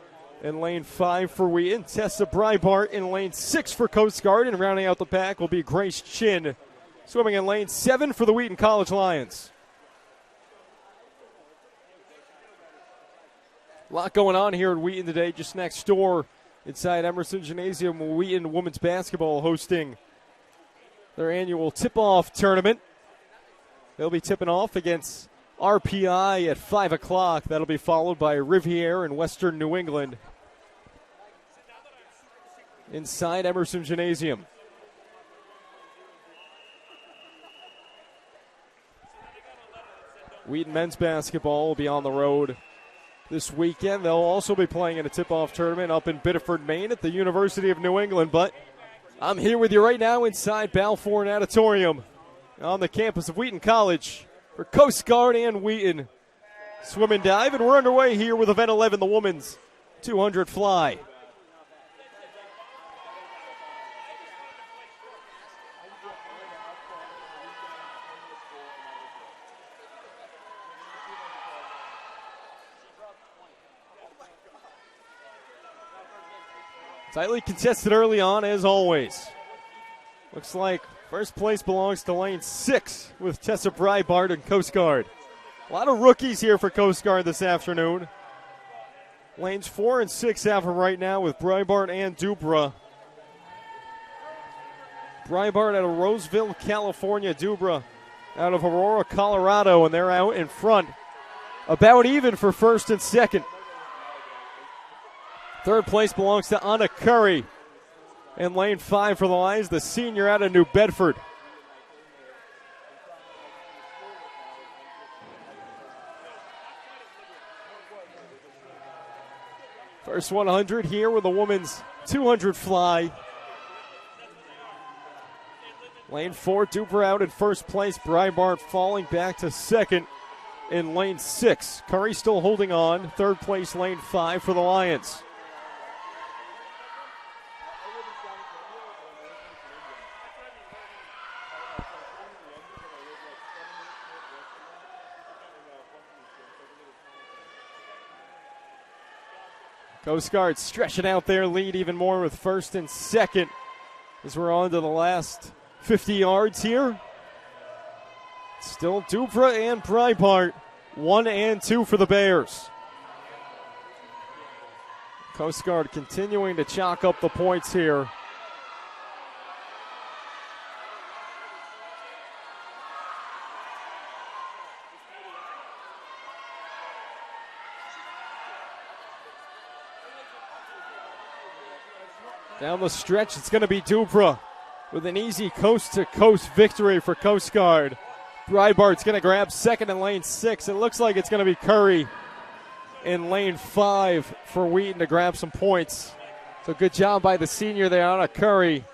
in lane 5 for Wheaton. Tessa Breibart in lane 6 for Coast Guard. And rounding out the pack will be Grace Chin swimming in lane 7 for the Wheaton College Lions. A lot going on here at Wheaton today. Just next door inside Emerson Gymnasium, Wheaton women's basketball hosting their annual tip-off tournament. They'll be tipping off against RPI at 5 o'clock. That'll be followed by Riviere in Western New England inside Emerson Gymnasium. Wheaton men's basketball will be on the road this weekend. They'll also be playing in a tip-off tournament up in Biddeford, Maine at the University of New England. But I'm here with you right now inside Balfour Natatorium on the campus of Wheaton College for Coast Guard and Wheaton swim and dive. And we're underway here with event 11, the women's 200 fly. Tightly contested early on, as always. Looks like first place belongs to lane 6 with Tessa Breibart and Coast Guard. A lot of rookies here for Coast Guard this afternoon. Lanes 4 and 6 have them right now with Breibart and Dubra. Breibart out of Roseville, California. Dubra out of Aurora, Colorado, and they're out in front. About even for first and second. Third place belongs to Anna Curry in lane 5 for the Lions, the senior out of New Bedford. First 100 here with the women's 200 fly. Lane 4, Duper out in first place. Breitbart falling back to second in lane 6. Curry still holding on. Third place, lane 5 for the Lions. Coast Guard stretching out their lead even more with first and second as we're on to the last 50 yards here. Still Dupra and Breitbart, 1 and 2 for the Bears. Coast Guard continuing to chalk up the points here. Down the stretch, it's going to be Dupra with an easy coast-to-coast victory for Coast Guard. Breitbart's going to grab second in lane 6. It looks like it's going to be Curry in lane 5 for Wheaton to grab some points. So good job by the senior there, Anna Curry,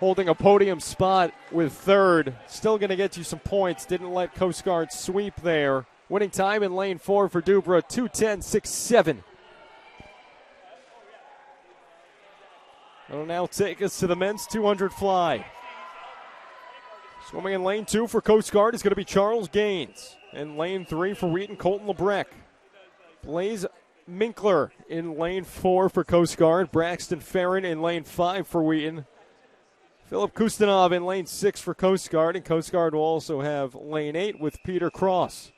holding a podium spot with third. Still going to get you some points. Didn't let Coast Guard sweep there. Winning time in lane 4 for Dupra, 2:10.67. That'll now take us to the men's 200 fly. Swimming in lane 2 for Coast Guard is going to be Charles Gaines. In lane 3 for Wheaton, Colton Lebrecht. Blaze Minkler in lane 4 for Coast Guard. Braxton Farron in lane 5 for Wheaton. Philip Kustanov in lane 6 for Coast Guard. And Coast Guard will also have lane 8 with Peter Cross.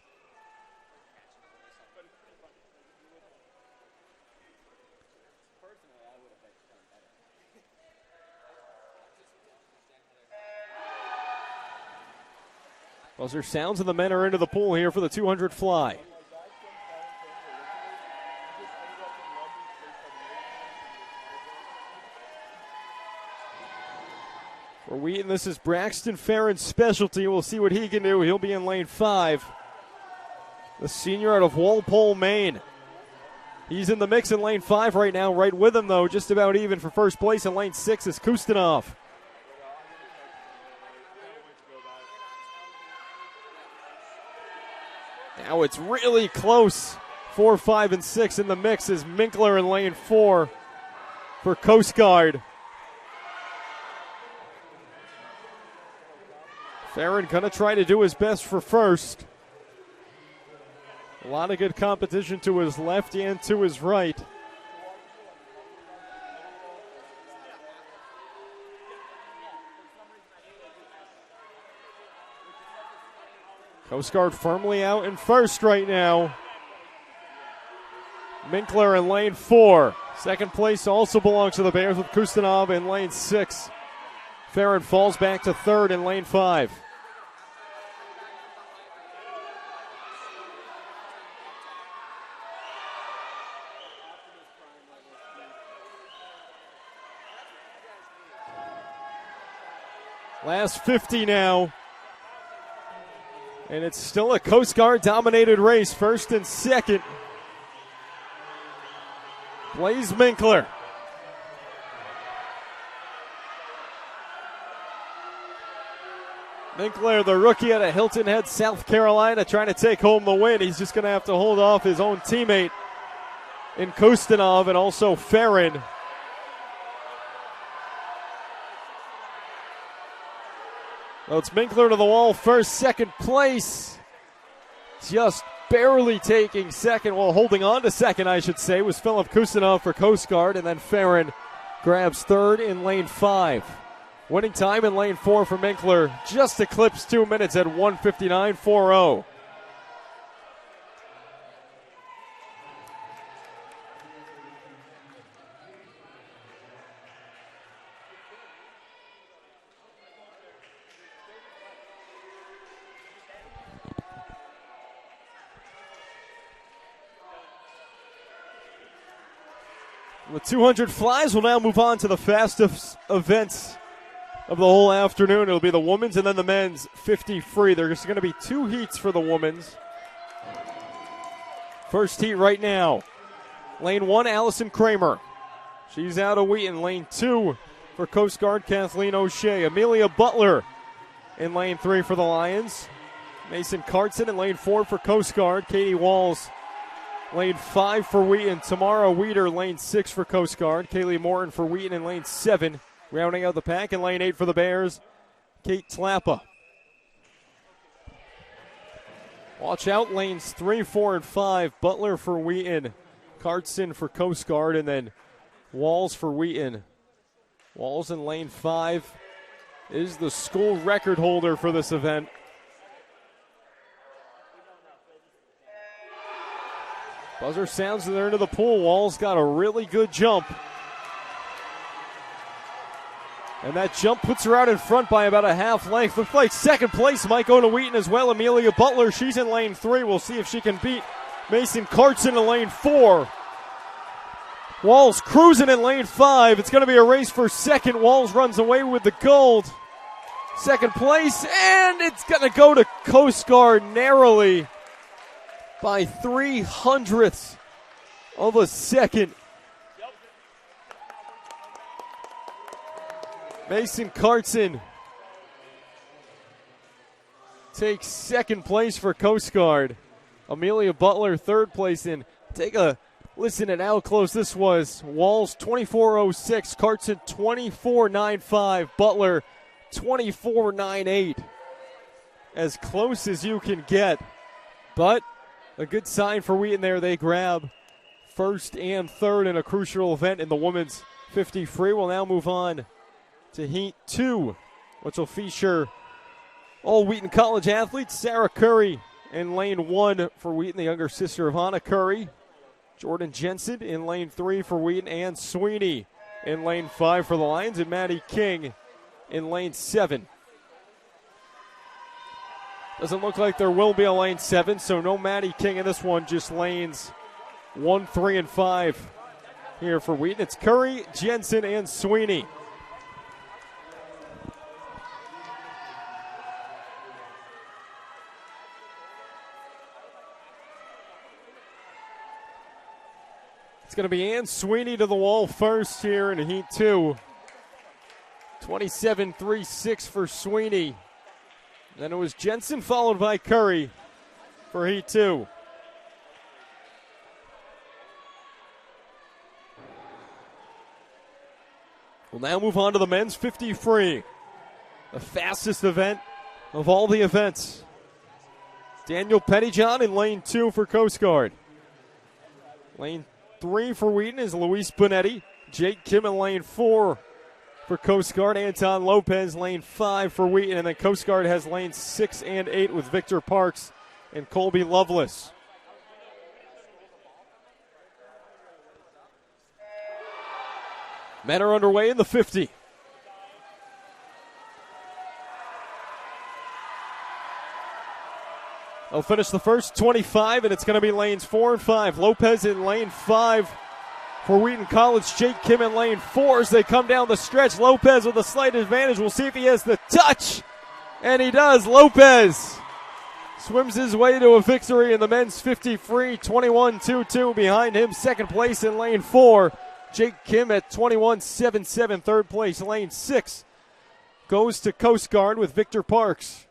Buzzer sounds and the men are into the pool here for the 200 fly. For Wheaton, this is Braxton Farron's specialty. We'll see what he can do. He'll be in lane 5. The senior out of Walpole, Maine. He's in the mix in lane 5 right now. Right with him, though, just about even for first place in lane 6 is Kustanov. Now it's really close. 4, 5, and 6 in the mix is Minkler in lane 4 for Coast Guard. Farron going to try to do his best for first. A lot of good competition to his left and to his right. Coast Guard firmly out in first right now. Minkler in lane 4. Second place also belongs to the Bears with Kustanov in lane 6. Farron falls back to third in lane 5. Last 50 now. And it's still a Coast Guard-dominated race, first and second. Blaze Minkler. Minkler, the rookie out of Hilton Head, South Carolina, trying to take home the win. He's just going to have to hold off his own teammate in Kustanov and also Farron. Well, it's Minkler to the wall first, second place. Just barely taking second, well, holding on to second, I should say, was Philip Kustanov for Coast Guard, and then Farron grabs third in lane 5. Winning time in lane 4 for Minkler, just eclipsed 2 minutes at 1:59.40. The 200 flies will now move on to the fastest events of the whole afternoon. It'll be the women's and then the men's 50 free. There's going to be 2 heats for the women's. First heat right now. Lane 1, Allison Kramer. She's out of Wheaton. Lane 2 for Coast Guard, Kathleen O'Shea. Amelia Butler in lane 3 for the Lions. Mason Cartson in lane 4 for Coast Guard. Katie Walls, lane 5 for Wheaton. Tamara Weeder, lane 6 for Coast Guard. Kaylee Morton for Wheaton in lane 7. Rounding out the pack in lane 8 for the Bears, Kate Tlappa. Watch out, lanes 3, 4, and 5. Butler for Wheaton. Cartson for Coast Guard, and then Walls for Wheaton. Walls in lane 5 is the school record holder for this event. Buzzer sounds and they're into the pool. Walls got a really good jump. And that jump puts her out in front by about a half length. Looks like second place might go to Wheaton as well. Amelia Butler, she's in lane 3. We'll see if she can beat Mason Cartson in lane 4. Walls cruising in lane 5. It's going to be a race for second. Walls runs away with the gold. Second place, and it's going to go to Coast Guard narrowly by 0.03 of a second. Mason Cartson takes second place for Coast Guard. Amelia Butler third place in. Take a listen at how close this was. Walls 24.06, Cartson 24.95, Butler 24.98. As close as you can get. But a good sign for Wheaton there. They grab first and third in a crucial event in the women's 50 free. We'll now move on to Heat 2, which will feature all Wheaton College athletes. Sarah Curry in lane 1 for Wheaton, the younger sister of Hannah Curry. Jordan Jensen in lane 3 for Wheaton, and Sweeney in lane 5 for the Lions, and Maddie King in lane 7. Doesn't look like there will be a lane 7, so no Maddie King in this one, just lanes 1, 3, and 5 here for Wheaton. It's Curry, Jensen, and Sweeney. It's going to be Ann Sweeney to the wall first here in Heat 2. 27.36 for Sweeney. Then it was Jensen followed by Curry for Heat 2. We'll now move on to the men's 50 free. The fastest event of all the events. Daniel Pettyjohn in lane 2 for Coast Guard. Lane 3 for Wheaton is Luis Bonetti. Jake Kim in lane 4 for Coast Guard. Anton Lopez, lane 5 for Wheaton. And then Coast Guard has lanes 6 and 8 with Victor Parks and Colby Lovelace. Men are underway in the 50. They'll finish the first 25, and it's going to be lanes 4 and 5. Lopez in lane 5 for Wheaton College. Jake Kim in lane 4 as they come down the stretch. Lopez with a slight advantage. We'll see if he has the touch, and he does. Lopez swims his way to a victory in the men's 50 free. 21.22 behind him. Second place in lane 4. Jake Kim at 21.77. Third place, lane 6 goes to Coast Guard with Victor Parks.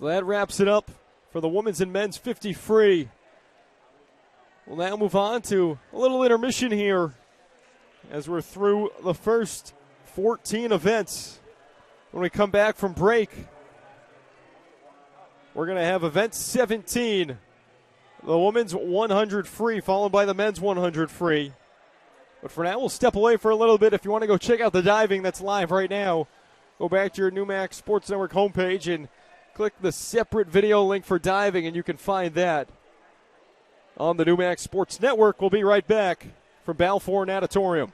So that wraps it up for the women's and men's 50 free. We'll now move on to a little intermission here as we're through the first 14 events. When we come back from break, we're going to have event 17, the women's 100 free, followed by the men's 100 free. But for now, we'll step away for a little bit. If you want to go check out the diving that's live right now, go back to your NewMax Sports Network homepage and click the separate video link for diving, and you can find that on the NewMax Sports Network. We'll be right back from Balfour Natatorium.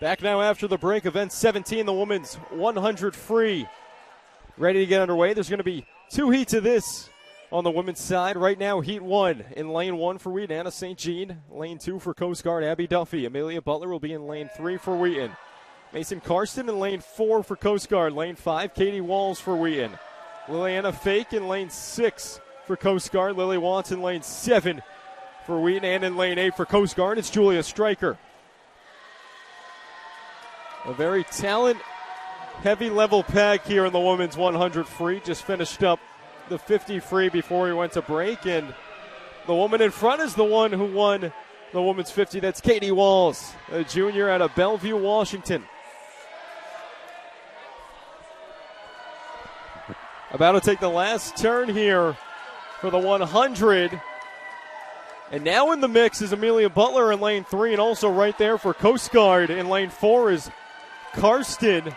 Back now after the break, event 17, the women's 100 free. Ready to get underway. There's going to be 2 heats of this on the women's side. Right now, heat 1 in lane 1 for Wheaton, Anna St. Jean. Lane 2 for Coast Guard, Abby Duffy. Amelia Butler will be in lane 3 for Wheaton. Mason Karsten in lane 4 for Coast Guard. Lane 5, Katie Walls for Wheaton. Liliana Fake in lane 6 for Coast Guard. Lily Watts in lane 7 for Wheaton. And in lane 8 for Coast Guard, it's Julia Stryker. A very talent-heavy level pack here in the women's 100 free. Just finished up the 50 free before we went to break. And the woman in front is the one who won the women's 50. That's Katie Walls, a junior out of Bellevue, Washington. About to take the last turn here for the 100. And now in the mix is Amelia Butler in lane 3, and also right there for Coast Guard in lane 4 is Karsten.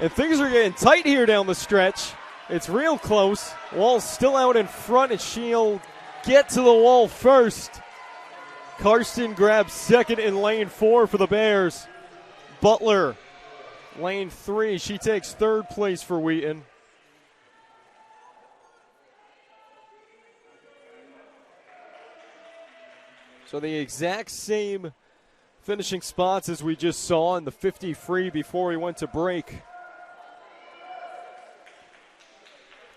And things are getting tight here down the stretch. It's real close. Wall's still out in front, and she'll get to the wall first. Karsten grabs second in lane 4 for the Bears. Butler, lane 3. She takes third place for Wheaton. So the exact same finishing spots as we just saw in the 50 free before we went to break.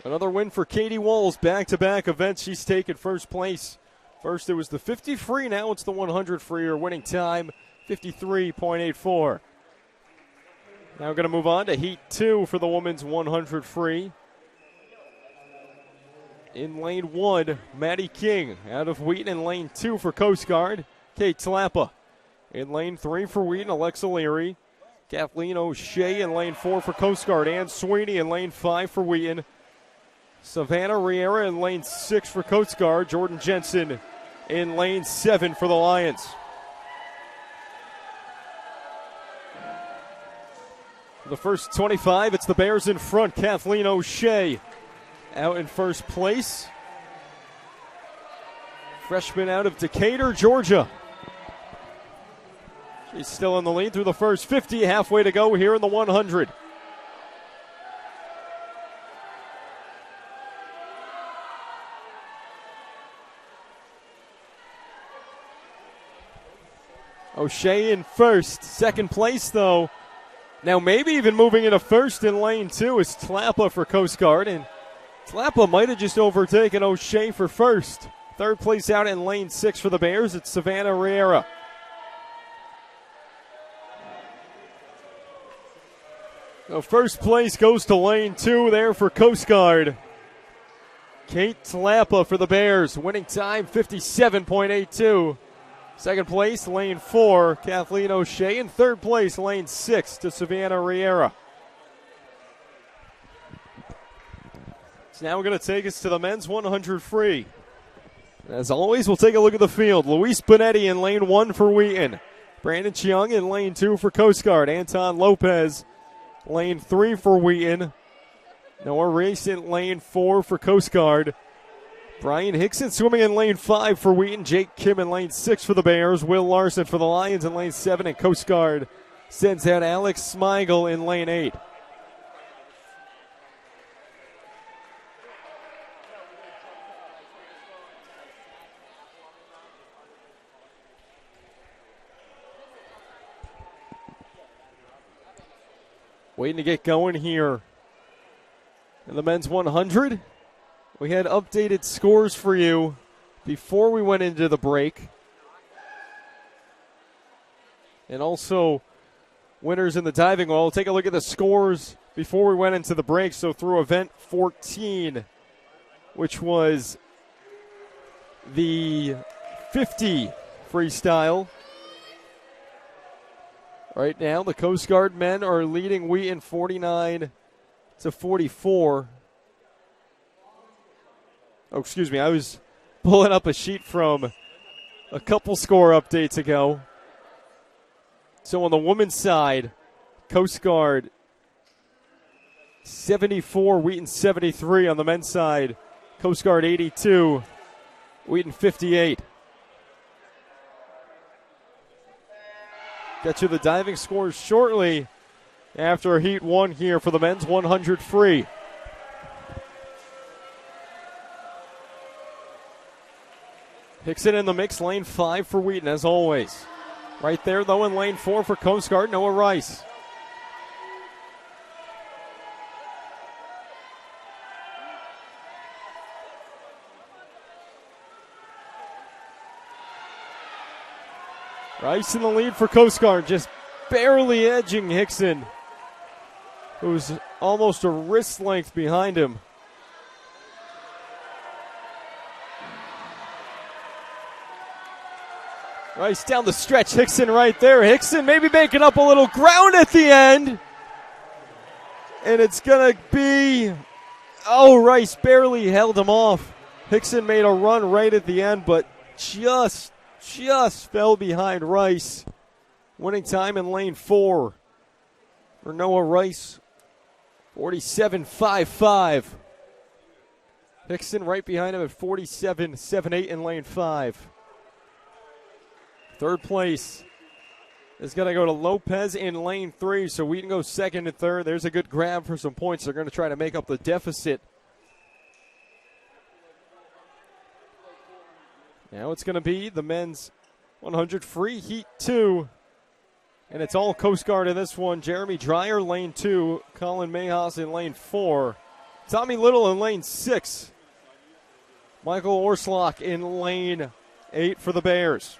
Another win for Katie Walls. Back-to-back events, she's taken first place. First it was the 50 free, now it's the 100 free. Her winning time, 53.84. Now we're going to move on to Heat 2 for the women's 100 free. In lane 1, Maddie King out of Wheaton. In lane 2 for Coast Guard, Kate Tlappa. In lane 3 for Wheaton, Alexa Leary. Kathleen O'Shea in lane 4 for Coast Guard. Ann Sweeney in lane 5 for Wheaton. Savannah Riera in lane 6 for Coast Guard. Jordan Jensen in lane 7 for the Lions. For the first 25, it's the Bears in front. Kathleen O'Shea out in first place. Freshman out of Decatur, Georgia. She's still in the lead through the first 50, halfway to go here in the 100. O'Shea in first. Second place, though. Now maybe even moving into first in lane 2 is Tlappa for Coast Guard. And Tlappa might have just overtaken O'Shea for first. Third place out in lane 6 for the Bears. It's Savannah Riera. So first place goes to lane 2 there for Coast Guard. Kate Tlappa for the Bears. Winning time 57.82. Second place, lane 4, Kathleen O'Shea. And third place, lane 6 to Savannah Riera. So now we're going to take us to the men's 100 free. As always, we'll take a look at the field. Luis Bonetti in lane 1 for Wheaton. Brandon Cheung in lane 2 for Coast Guard. Anton Lopez, lane 3 for Wheaton. Noah Race in lane 4 for Coast Guard. Brian Hickson swimming in lane 5 for Wheaton. Jake Kim in lane 6 for the Bears. Will Larson for the Lions in lane 7. And Coast Guard sends out Alex Smigel in lane 8. Waiting to get going here in the men's 100. We had updated scores for you before we went into the break. And also winners in the diving wall. We'll take a look at the scores before we went into the break. So through event 14, which was the 50 freestyle. Right now, the Coast Guard men are leading Wheaton 49-44. Oh, excuse me. I was pulling up a sheet from a couple score updates ago. So on the women's side, Coast Guard 74, Wheaton 73. On the men's side, Coast Guard 82, Wheaton 58. get you the diving scores shortly after Heat 1 here for the men's 100 free. Hickson in the mix, lane 5 for Wheaton, as always. Right there, though, in lane 4 for Coast Guard, Noah Rice. Rice in the lead for Coast Guard, just barely edging Hickson, who's almost a wrist length behind him. Rice down the stretch, Hickson right there. Hickson maybe making up a little ground at the end. And it's going to be, Rice barely held him off. Hickson made a run right at the end, but just fell behind Rice. Winning time in lane 4 for Noah Rice, 47.55. Hickson right behind him at 47.78 in lane 5. Third place is going to go to Lopez in lane 3, so Wheaton goes second and third. There's a good grab for some points. They're going to try to make up the deficit. Now it's going to be the men's 100 free, Heat 2. And it's all Coast Guard in this one. Jeremy Dreyer, lane 2. Colin Mayhaus in lane 4. Tommy Little in lane 6. Michael Orslock in lane 8 for the Bears.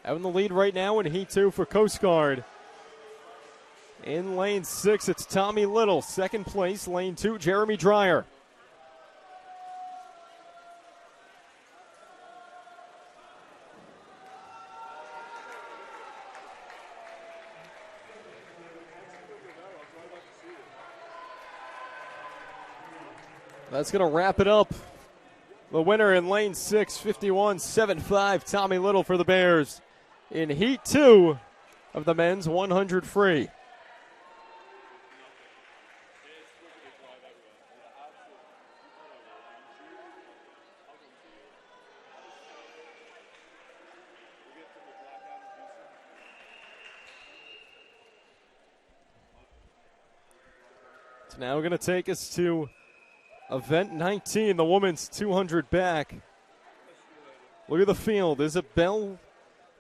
Out in the lead right now in Heat 2 for Coast Guard. In lane 6, it's Tommy Little. Second place, lane 2, Jeremy Dreyer. That's going to wrap it up. The winner in lane 6, 51.75, Tommy Little for the Bears. In Heat 2 of the men's 100 free. It's now going to take us to event 19, the women's 200 back. Look at the field. Isabel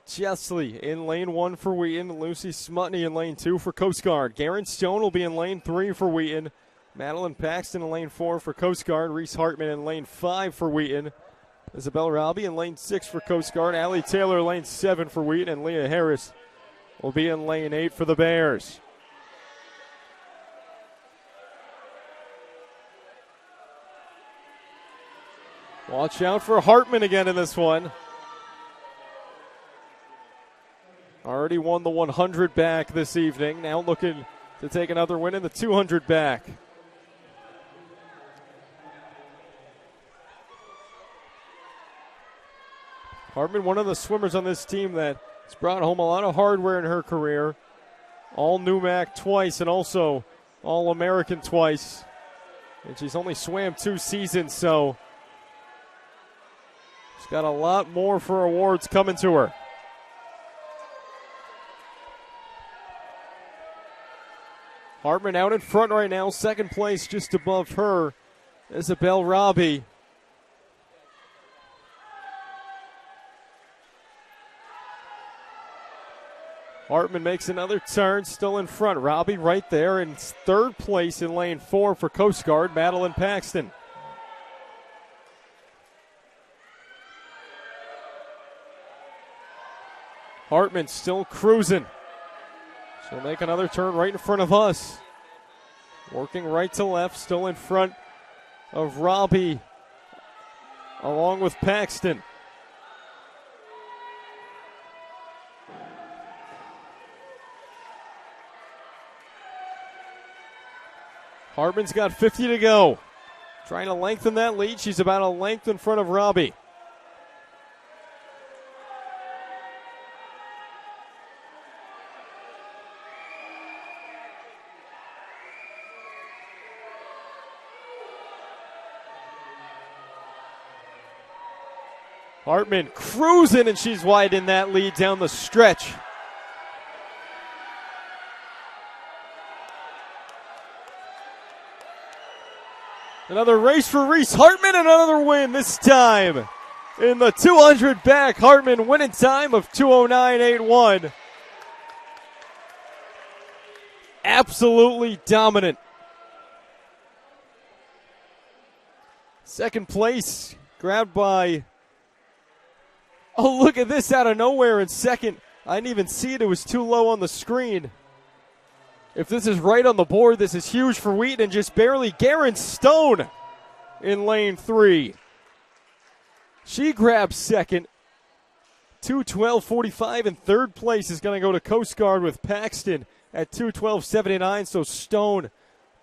Chesley in lane 1 for Wheaton. Lucy Smutney in lane 2 for Coast Guard. Garen Stone will be in lane 3 for Wheaton. Madeline Paxton in lane 4 for Coast Guard. Reese Hartman in lane 5 for Wheaton. Isabel Robbie in lane 6 for Coast Guard. Allie Taylor lane 7 for Wheaton. And Leah Harris will be in lane 8 for the Bears. Watch out for Hartman again in this one. Already won the 100 back this evening. Now looking to take another win in the 200 back. Hartman, one of the swimmers on this team that has brought home a lot of hardware in her career. All NUMAC twice and also All-American twice. And she's only swam 2 seasons, so she's got a lot more for awards coming to her. Hartman out in front right now, second place just above her, Isabel Robbie. Hartman makes another turn, still in front. Robbie right there in third place in lane 4 for Coast Guard, Madeline Paxton. Hartman still cruising. She'll make another turn right in front of us. Working right to left, still in front of Robbie, along with Paxton. Hartman's got 50 to go. Trying to lengthen that lead. She's about a length in front of Robbie. Hartman cruising, and she's wide in that lead down the stretch. Another race for Reese Hartman, another win this time. In the 200 back, Hartman winning time of 2:09.81. Absolutely dominant. Second place grabbed by, oh, look at this out of nowhere in second. I didn't even see it. It was too low on the screen. If this is right on the board, this is huge for Wheaton, and just barely. Garen Stone in lane 3. She grabs second. 2:12.45, and third place is going to go to Coast Guard with Paxton at 2:12.79. So Stone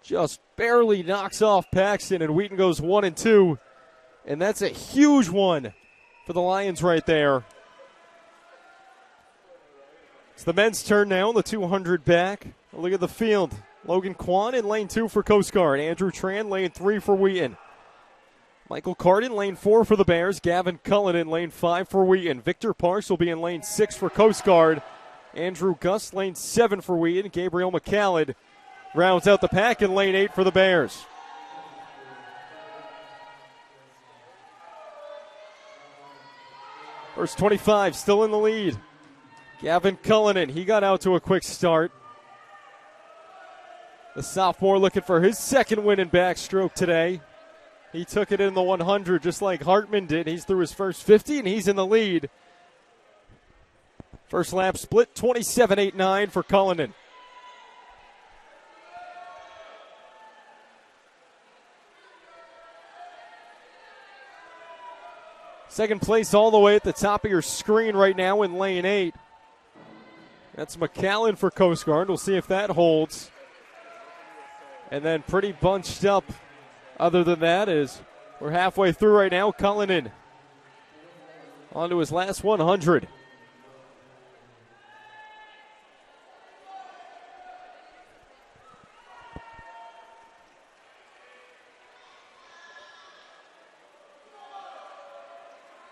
just barely knocks off Paxton, and Wheaton goes 1 and 2. And that's a huge one for the Lions right there. It's the men's turn now in the 200 back. Look at the field. Logan Kwan in lane 2 for Coast Guard. Andrew Tran, lane 3 for Wheaton. Michael Carden, lane 4 for the Bears. Gavin Cullen in lane 5 for Wheaton. Victor Parks will be in lane 6 for Coast Guard. Andrew Gus, lane 7 for Wheaton. Gabriel McCallum rounds out the pack in lane 8 for the Bears. First 25 still in the lead. Gavin Cullinan, he got out to a quick start. The sophomore looking for his second win in backstroke today. He took it in the 100 just like Hartman did. He's through his first 50, and he's in the lead. First lap split, 27.89 for Cullinan. Second place all the way at the top of your screen right now in lane 8. That's McCallum for Coast Guard. We'll see if that holds. And then pretty bunched up other than that is we're halfway through right now. Cullinan on to his last 100.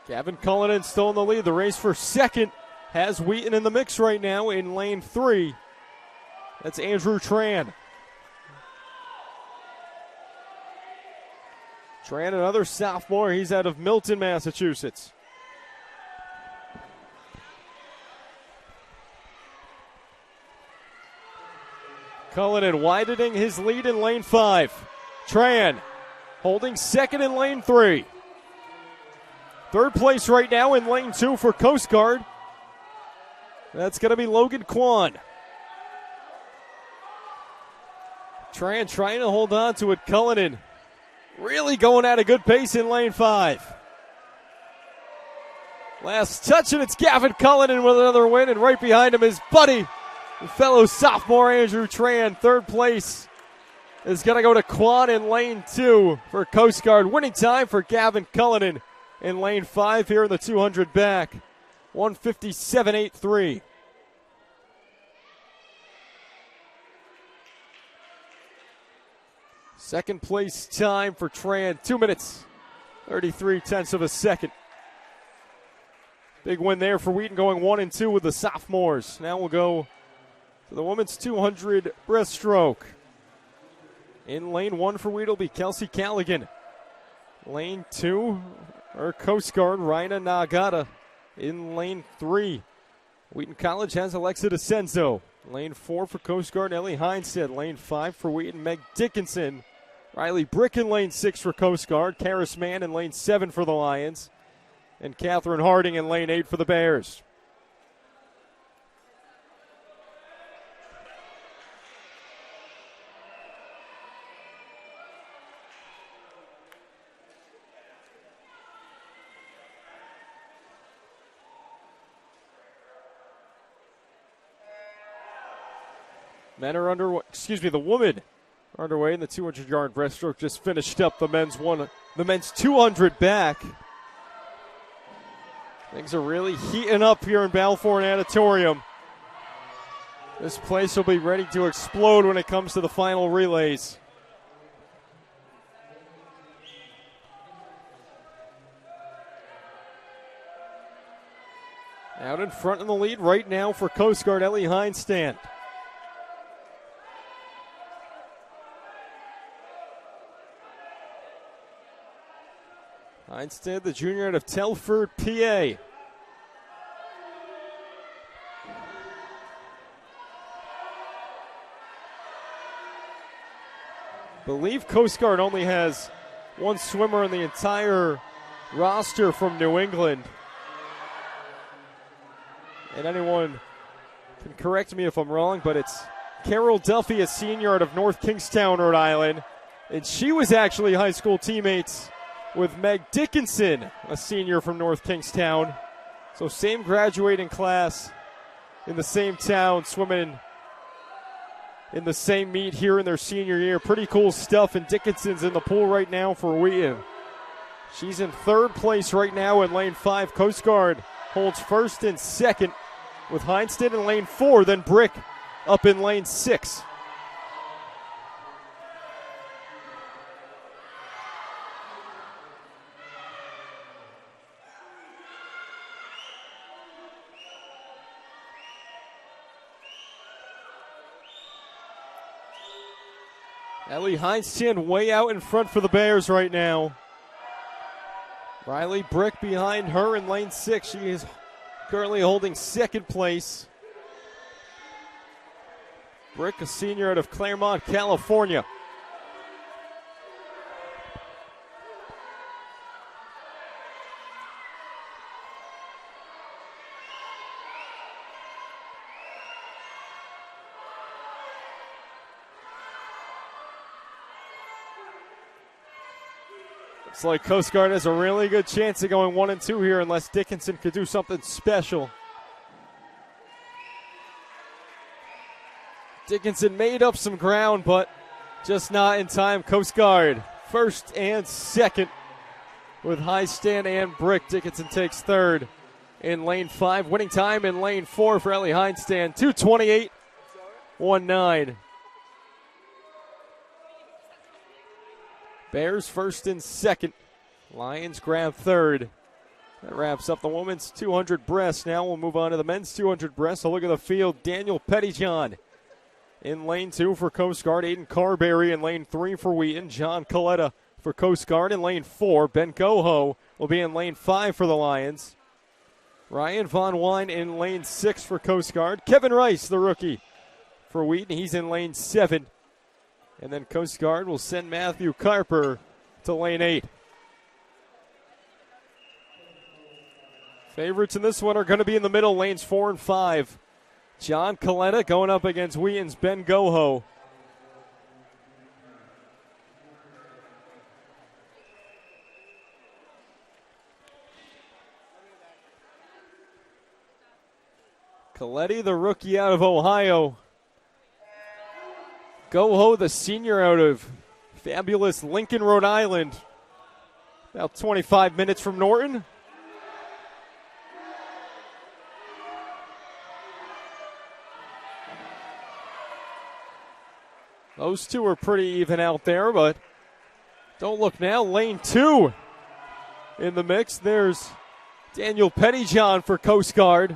Gavin Cullinan still in the lead. The race for second has Wheaton in the mix right now in lane 3. That's Andrew Tran. Tran, another sophomore. He's out of Milton, Massachusetts. Cullinan widening his lead in lane 5. Tran holding second in lane 3. Third place right now in lane 2 for Coast Guard. That's going to be Logan Kwan. Tran trying to hold on to it. Cullinan really going at a good pace in lane 5. Last touch, and it's Gavin Cullinan with another win, and right behind him is buddy, fellow sophomore Andrew Tran. Third place is going to go to Kwan in lane 2 for Coast Guard. Winning time for Gavin Cullinan in lane 5 here in the 200 back. 157.83. Second place time for Tran, 2 minutes, 33 tenths of a second. Big win there for Wheaton, going 1 and 2 with the sophomores. Now we'll go to the women's 200 breaststroke. In lane 1 for Wheaton will be Kelsey Callaghan. Lane 2, our Coast Guard, Raina Nagata. In lane 3, Wheaton College has Alexa DeCenzo. Lane 4 for Coast Guard, Ellie Heinstead. Lane 5 for Wheaton, Meg Dickinson. Riley Brick in lane 6 for Coast Guard. Karis Mann in lane 7 for the Lions. And Catherine Harding in lane 8 for the Bears. Men are underway. The women are underway in the 200-yard breaststroke. Just finished up the men's 200 back. Things are really heating up here in Balfour and Natatorium. This place will be ready to explode when it comes to the final relays. Out in front in the lead right now for Coast Guard, Ellie Heinstand. Heinstead, the junior out of Telford, PA. Believe Coast Guard only has one swimmer in the entire roster from New England. And anyone can correct me if I'm wrong, but it's Carol Duffy, a senior out of North Kingstown, Rhode Island. And she was actually high school teammates with Meg Dickinson, a senior from North Kingstown. So same graduating class in the same town, swimming in the same meet here in their senior year. Pretty cool stuff, and Dickinson's in the pool right now for Wheaton. She's in third place right now in lane 5. Coast Guard holds first and second with Heinstead in lane 4, then Brick up in lane 6. Ellie Heinstead way out in front for the Bears right now. Riley Brick behind her in lane 6. She is currently holding second place. Brick, a senior out of Claremont, California. Looks like Coast Guard has a really good chance of going 1 and 2 here unless Dickinson could do something special. Dickinson made up some ground, but just not in time. Coast Guard first and second with Heinstead and Brick. Dickinson takes third in lane 5. Winning time in lane 4 for Ellie Heinstead, 2:28.19. Bears first and second. Lions grab third. That wraps up the women's 200 breast. Now we'll move on to the men's 200 breast. A look at the field. Daniel Pettyjohn in lane 2 for Coast Guard. Aiden Carberry in lane 3 for Wheaton. John Coletta for Coast Guard in lane 4. Ben Goho will be in lane 5 for the Lions. Ryan Von Wine in lane 6 for Coast Guard. Kevin Rice, the rookie, for Wheaton. He's in lane 7. And then Coast Guard will send Matthew Carper to lane 8. Favorites in this one are going to be in the middle, lanes 4 and 5. John Coletta going up against Wheaton's Ben Goho. Coletti, the rookie out of Ohio. Goho, the senior out of fabulous Lincoln, Rhode Island. About 25 minutes from Norton. Those two are pretty even out there, but don't look now. Lane 2 in the mix. There's Daniel Pettyjohn for Coast Guard.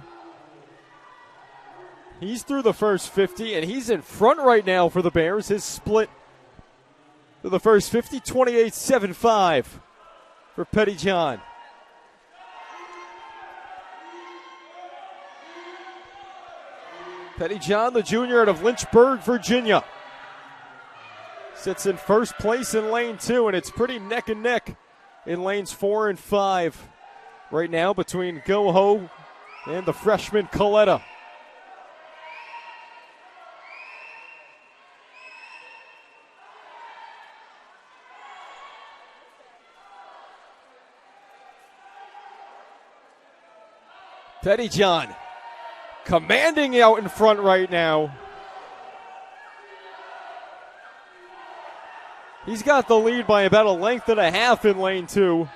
He's through the first 50, and he's in front right now for the Bears. His split to the first 50, 28.75 for Pettyjohn. Pettyjohn, the junior out of Lynchburg, Virginia, sits in first place in lane 2, and it's pretty neck and neck in lanes 4 and 5 right now between Goho and the freshman Coletta. Pettyjohn commanding out in front right now. He's got the lead by about a length and a half in lane 2.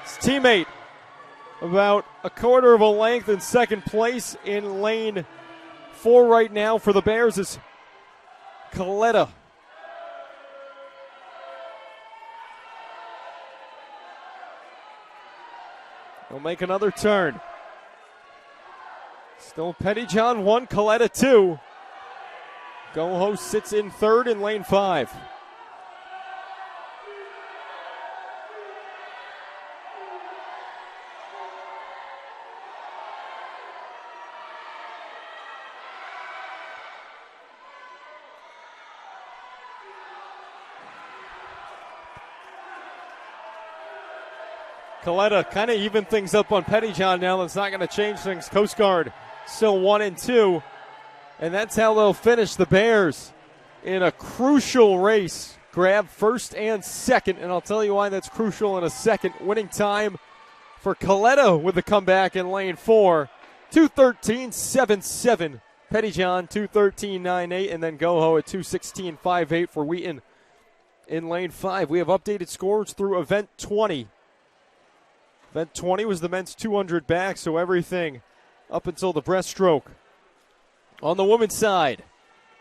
His teammate about a quarter of a length in second place in lane 4 right now for the Bears is Coletta. He'll make another turn. Still Pettyjohn 1, Coletta 2. Goho sits in third in lane 5. Coletta kind of even things up on Pettyjohn now. That's not going to change things. Coast Guard still 1 and 2. And that's how they'll finish. The Bears in a crucial race. Grab first and second. And I'll tell you why that's crucial in a second. Winning time for Coletta with the comeback in lane 4. 2:13.77. Pettyjohn 2:13.98. And then Goho at 2:16.58 for Wheaton in lane 5. We have updated scores through event 20. Event 20 was the men's 200 back, so everything up until the breaststroke. On the women's side,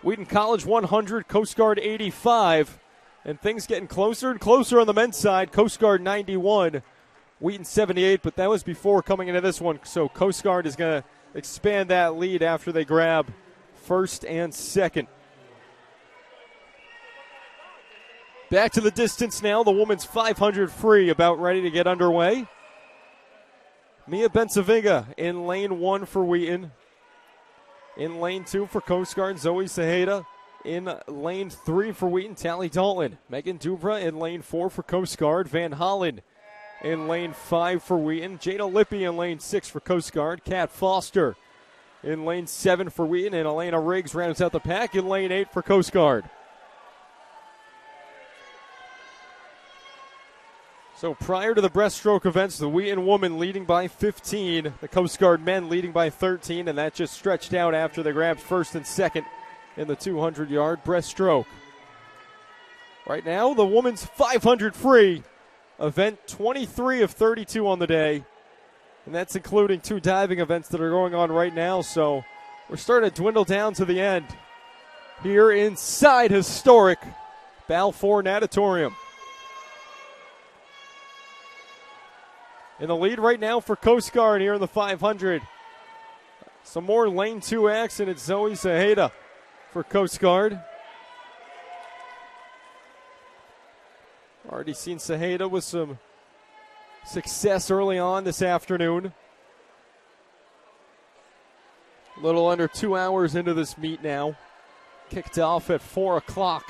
Wheaton College 100, Coast Guard 85, and things getting closer and closer on the men's side. Coast Guard 91, Wheaton 78, but that was before coming into this one, so Coast Guard is going to expand that lead after they grab first and second. Back to the distance now, the women's 500 free about ready to get underway. Mia Bensaviga in lane 1 for Wheaton. In lane 2 for Coast Guard, Zoe Saheda. In lane 3 for Wheaton, Tally Dalton. Megan Dubra in lane 4 for Coast Guard. Van Holland in lane 5 for Wheaton. Jada Lippy in lane 6 for Coast Guard. Kat Foster in lane 7 for Wheaton. And Elena Riggs rounds out the pack in lane 8 for Coast Guard. So prior to the breaststroke events, the Wheaton women leading by 15, the Coast Guard men leading by 13, and that just stretched out after they grabbed first and second in the 200-yard breaststroke. Right now, the women's 500 free, event 23 of 32 on the day, and that's including 2 diving events that are going on right now, so we're starting to dwindle down to the end here inside historic Balfour Natatorium. In the lead right now for Coast Guard here in the 500. Some more lane 2 action. It's Zoe Saheda for Coast Guard. Already seen Saheda with some success early on this afternoon. A little under 2 hours into this meet now. Kicked off at 4 o'clock.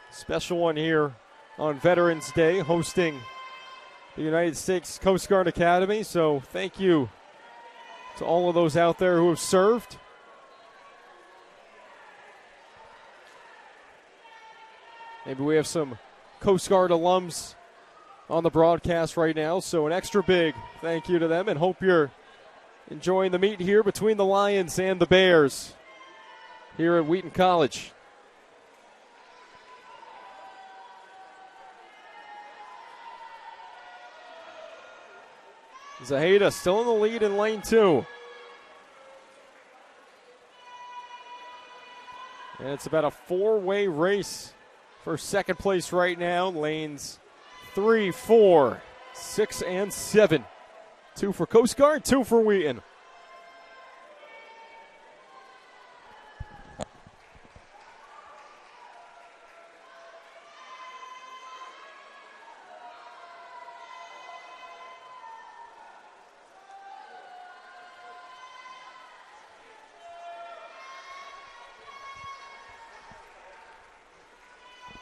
Special one here on Veterans Day, hosting the United States Coast Guard Academy. So thank you to all of those out there who have served. Maybe we have some Coast Guard alums on the broadcast right now, so an extra big thank you to them, and hope you're enjoying the meet here between the Lions and the Bears here at Wheaton College. Zaheda still in the lead in lane 2. And it's about a 4-way race for second place right now. Lanes 3, 4, 6, and 7. 2 for Coast Guard, 2 for Wheaton.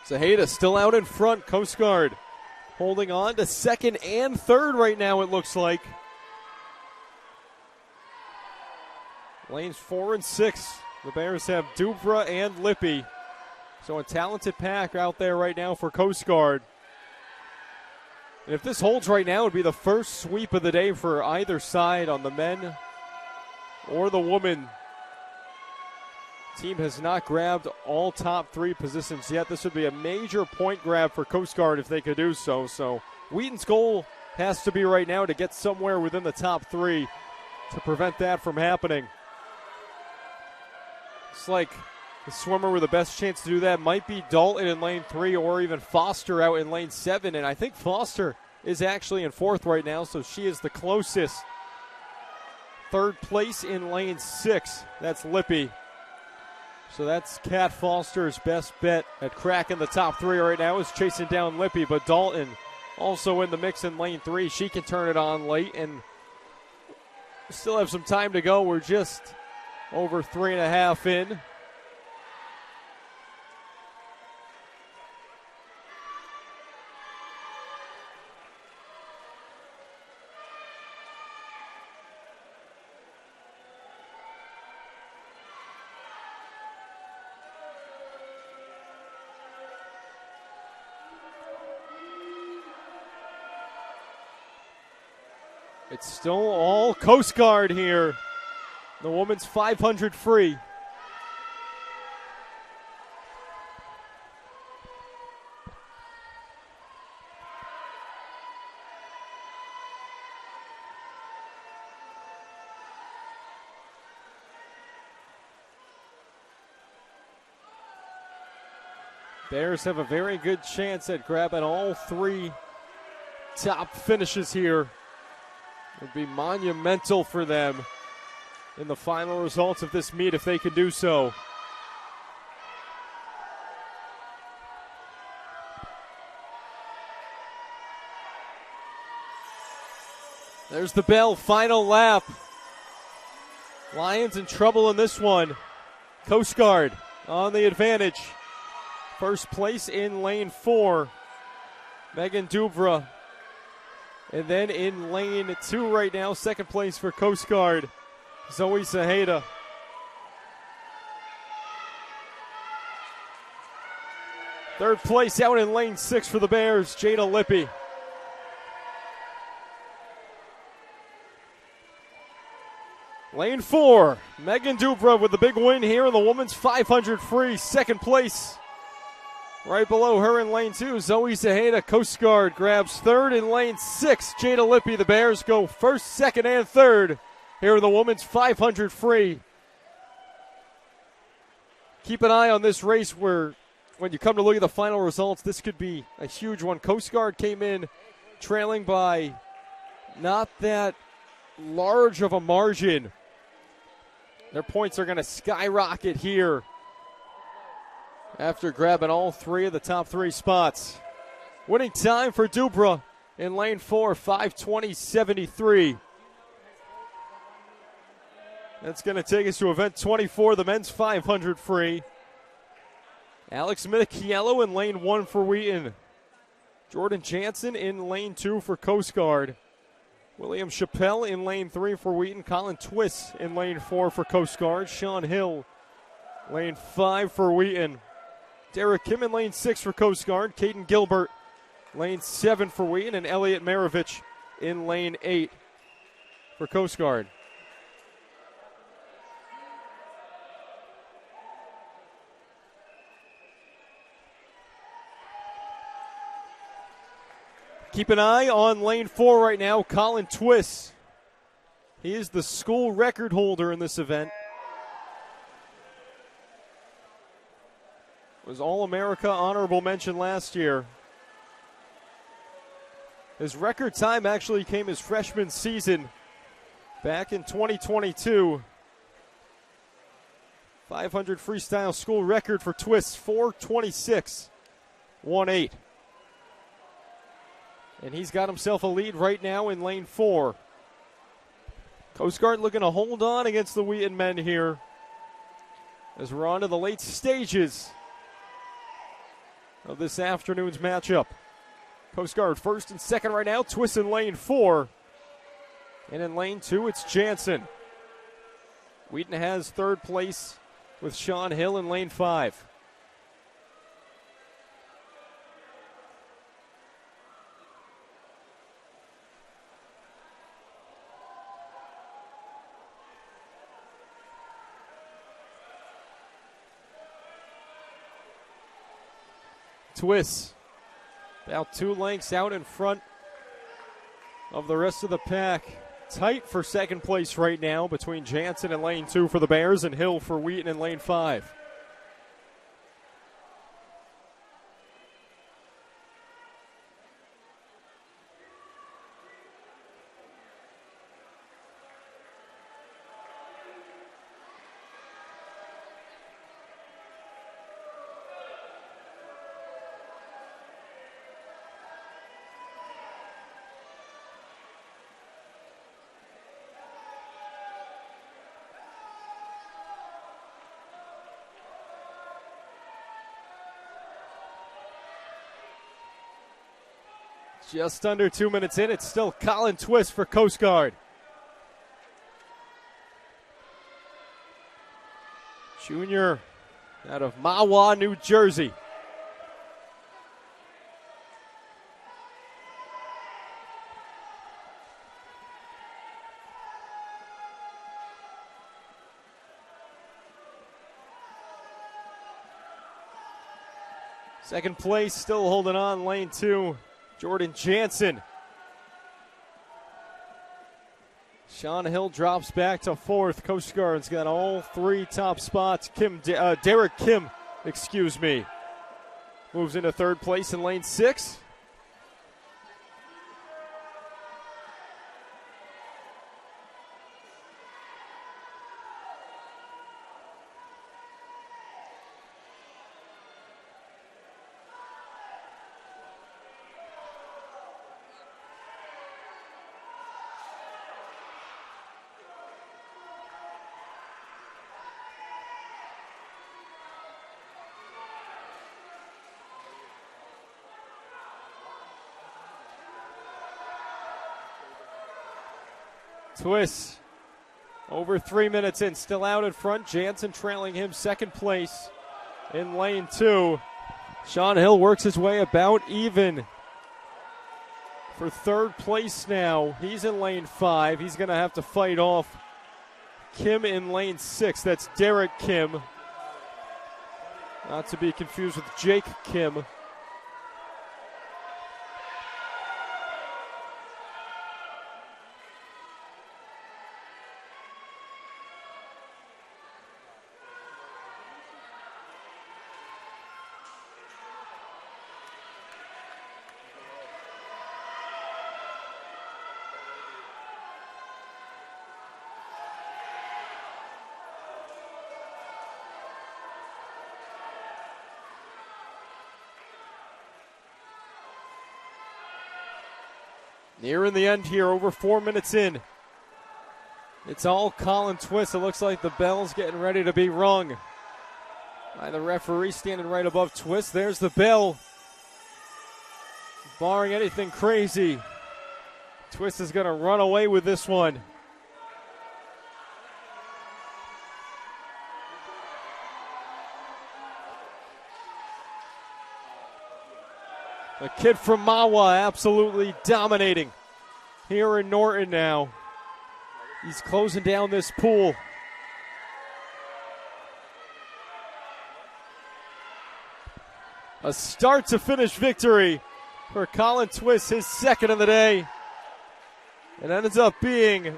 Zaheda still out in front. Coast Guard holding on to second and third right now, it looks like. Lanes 4 and 6. The Bears have Dubra and Lippy. So a talented pack out there right now for Coast Guard. And if this holds right now, it would be the first sweep of the day for either side on the men or the women. Team has not grabbed all top 3 positions yet. This would be a major point grab for Coast Guard if they could do so. So Wheaton's goal has to be right now to get somewhere within the top 3 to prevent that from happening. It's like The swimmer with the best chance to do that might be Dalton in lane 3 or even Foster out in lane 7. And I think Foster is actually in 4th right now, so she is the closest. 3rd place in lane 6. That's Lippy. So that's Kat Foster's best bet at cracking the top 3 right now, is chasing down Lippy. But Dalton also in the mix in lane 3. She can turn it on late, and still have some time to go. We're just over 3.5 in. It's still all Coast Guard here. The women's 500 free. Bears have a very good chance at grabbing all 3 top finishes here. It would be monumental for them in the final results of this meet if they could do so. There's the bell, final lap. Lions in trouble in this one. Coast Guard on the advantage. First place in lane 4, Megan Dubra. And then in lane 2 right now, second place for Coast Guard, Zoe Zaheda. Third place out in lane 6 for the Bears, Jada Lippy. Lane 4, Megan Dubra with the big win here in the women's 500 free, second place. Right below her in lane 2, Zoe Zaheda. Coast Guard grabs 3rd in lane 6. Jada Lippy. The Bears go 1st, 2nd, and 3rd here in the women's 500 free. Keep an eye on this race where when you come to look at the final results, this could be a huge one. Coast Guard came in trailing by not that large of a margin. Their points are going to skyrocket here after grabbing all 3 of the top 3 spots. Winning time for Dubra in lane 4, 5:20.73. That's going to take us to event 24, the men's 500 free. Alex Minichiello in lane 1 for Wheaton. Jordan Jansen in lane 2 for Coast Guard. William Chappelle in lane 3 for Wheaton. Colin Twiss in lane 4 for Coast Guard. Sean Hill, lane 5 for Wheaton. Derek Kim in lane 6 for Coast Guard. Caden Gilbert, lane 7 for Wheaton. And Elliot Maravich in lane 8 for Coast Guard. Keep an eye on lane 4 right now, Colin Twiss. He is the school record holder in this event. Was All-America honorable mention last year. His record time actually came his freshman season back in 2022. 500 freestyle school record for Twiss, 4:26.18. And he's got himself a lead right now in lane 4. Coast Guard looking to hold on against the Wheaton men here as we're on to the late stages of this afternoon's matchup. Coast Guard first and second right now. Twiss in lane 4. And in lane 2, it's Jansen. Wheaton has third place with Sean Hill in lane 5. Twiss about 2 lengths out in front of the rest of the pack. Tight for second place right now between Jansen in lane 2 for the Bears and Hill for Wheaton in lane 5. Just under 2 minutes in, it's still Colin Twist for Coast Guard. Junior out of Mahwah, New Jersey. Second place, still holding on, lane 2, Jordan Jansen. Sean Hill drops back to 4th. Coast Guard's got all 3 top spots. Derek Kim, moves into 3rd place in lane 6. Twist over 3 minutes in, still out in front. Jansen trailing him 2nd place in lane 2. Sean Hill works his way about even for 3rd place now. He's in lane 5. He's going to have to fight off Kim in lane 6. That's Derek Kim. Not to be confused with Jake Kim. Nearing the end here, over 4 minutes in. It's all Colin Twist. It looks like the bell's getting ready to be rung by the referee standing right above Twist. There's the bell. Barring anything crazy, Twist is going to run away with this one. The kid from Mahwah absolutely dominating here in Norton now. He's closing down this pool. A start to finish victory for Colin Twist, his 2nd of the day. It ends up being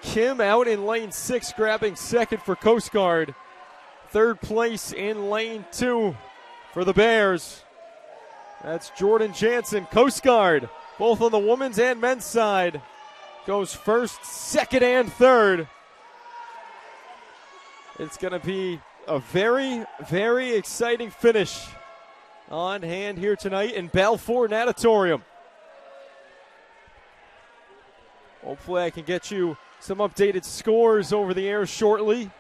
Kim out in lane 6, grabbing 2nd for Coast Guard. 3rd place in lane 2 for the Bears. That's Jordan Jansen. Coast Guard, both on the women's and men's side, goes 1st, 2nd, and 3rd. It's going to be a very, very exciting finish on hand here tonight in Balfour Natatorium. Hopefully I can get you some updated scores over the air shortly.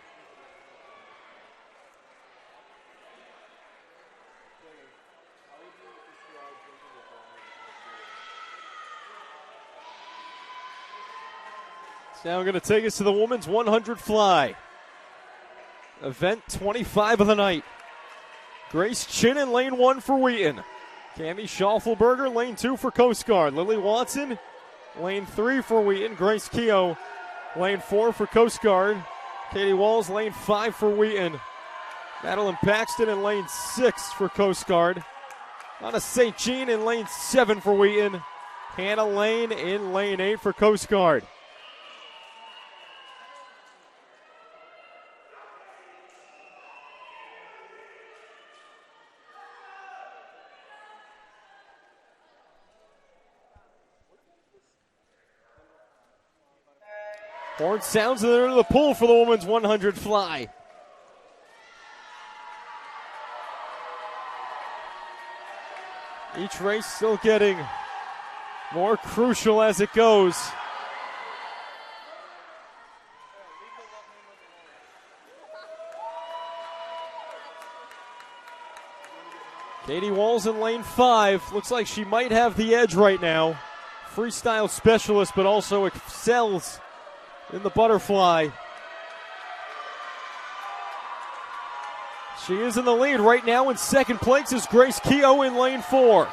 Now we're going to take us to the women's 100 fly. Event 25 of the night. Grace Chin in lane 1 for Wheaton. Cami Schaufelberger, lane 2 for Coast Guard. Lily Watson, lane 3 for Wheaton. Grace Keogh, lane 4 for Coast Guard. Katie Walls, lane 5 for Wheaton. Madeline Paxton in lane 6 for Coast Guard. Anna St. Jean in lane 7 for Wheaton. Hannah Lane in lane 8 for Coast Guard. Horn sounds and they're into the pool for the women's 100 fly. Each race still getting more crucial as it goes. Katie Walls in lane 5. Looks like she might have the edge right now. Freestyle specialist, but also excels in the butterfly. She is in the lead right now. In second place is Grace Keogh in lane 4.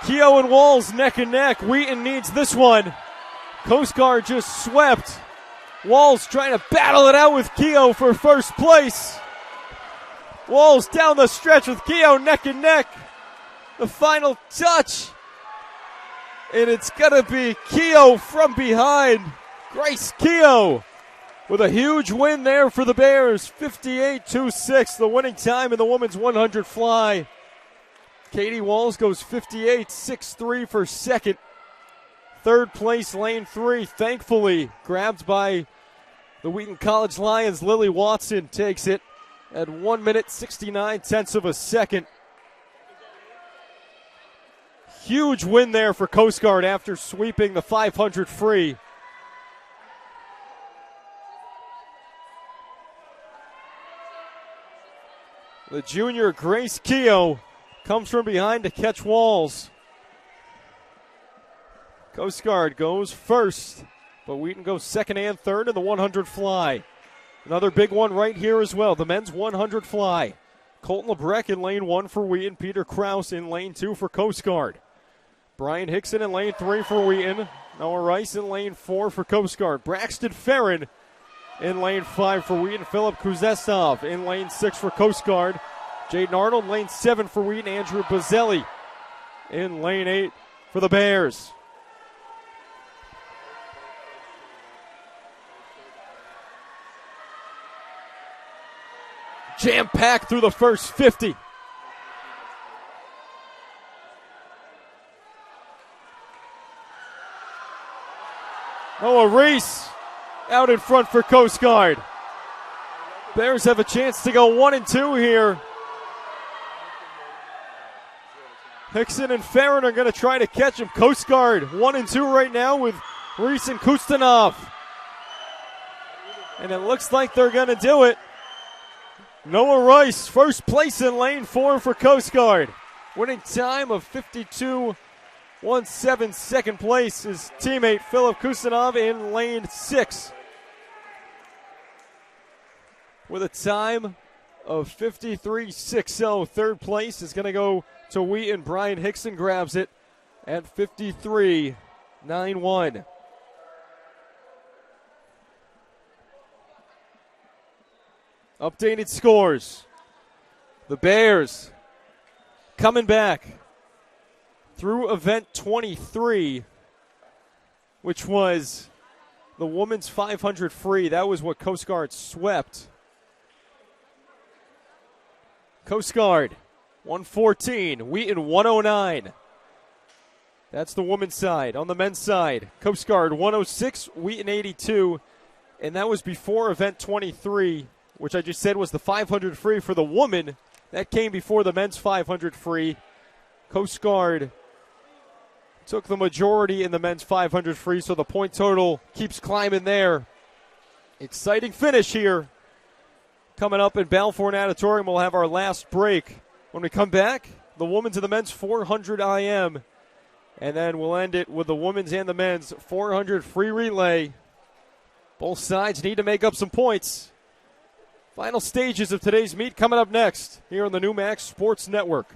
Keogh and Walls neck and neck. Wheaton needs this one. Coast Guard just swept. Walls trying to battle it out with Keogh for first place. Walls down the stretch with Keogh neck and neck. The final touch. And it's going to be Keogh from behind. Grace Keogh with a huge win there for the Bears. 58-6, the winning time in the women's 100 fly. Katie Walls goes 58-6-3 for second. Third place, lane 3, thankfully grabbed by the Wheaton College Lions. Lily Watson takes it at 1 minute 69 tenths of a second. Huge win there for Coast Guard after sweeping the 500 free. The junior Grace Keogh comes from behind to catch Walls. Coast Guard goes first, but Wheaton goes second and third in the 100 fly. Another big one right here as well, the men's 100 fly. Colton LeBrecq in lane 1 for Wheaton. Peter Krause in lane 2 for Coast Guard. Brian Hickson in lane 3 for Wheaton. Noah Rice in lane 4 for Coast Guard. Braxton Farron in lane 5 for Wheaton. Philip Kuzesov in lane 6 for Coast Guard. Jaden Arnold, lane 7 for Wheaton. Andrew Bazzelli in lane 8 for the Bears. Jam-packed through the first 50. Noah Reese out in front for Coast Guard. Bears have a chance to go 1 and 2 here. Hickson and Farron are going to try to catch him. Coast Guard 1 and 2 right now with Reese and Kustanov. And it looks like they're going to do it. Noah Rice, first place in lane 4 for Coast Guard. Winning time of 52.17. Second place is teammate Philip Kustanov in lane 6. With a time of 53.60. Third place is going to go to Wheaton. Brian Hickson grabs it at 53.91. Updated scores. The Bears coming back through event 23, which was the women's 500 free. That was what Coast Guard swept. Coast Guard 114, Wheaton 109. That's the women's side. On the men's side, Coast Guard 106, Wheaton 82. And that was before event 23, which I just said was the 500 free for the woman. That came before the men's 500 free. Coast Guard took the majority in the men's 500 free, so the point total keeps climbing there. Exciting finish here. Coming up in Balfour Natatorium, we'll have our last break. When we come back, the women's and the men's 400 IM. And then we'll end it with the women's and the men's 400 free relay. Both sides need to make up some points. Final stages of today's meet coming up next here on the New Max Sports Network.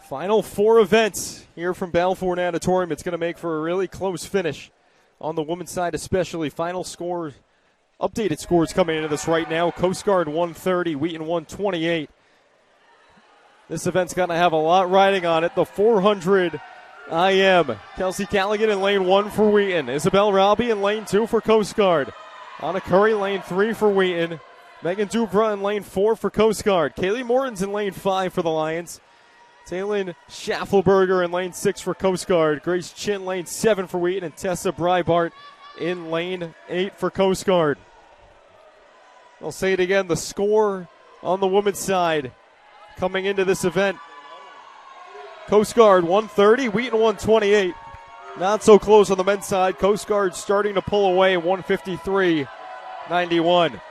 Final four events here from Balfour Natatorium. It's going to make for a really close finish on the women's side, especially. Final scores, updated scores coming into this right now. Coast Guard 130, Wheaton 128. This event's going to have a lot riding on it. The 400 IM. Kelsey Callaghan in lane 1 for Wheaton. Isabel Robbie in lane 2 for Coast Guard. Anna Curry lane 3 for Wheaton. Megan Dubra in lane 4 for Coast Guard. Kaylee Morton's in lane 5 for the Lions. Taylin Schaffelberger in lane 6 for Coast Guard. Grace Chin lane 7 for Wheaton. And Tessa Breibart in lane 8 for Coast Guard. I'll say it again, the score on the women's side coming into this event. Coast Guard 130, Wheaton 128. Not so close on the men's side. Coast Guard starting to pull away, 153-91.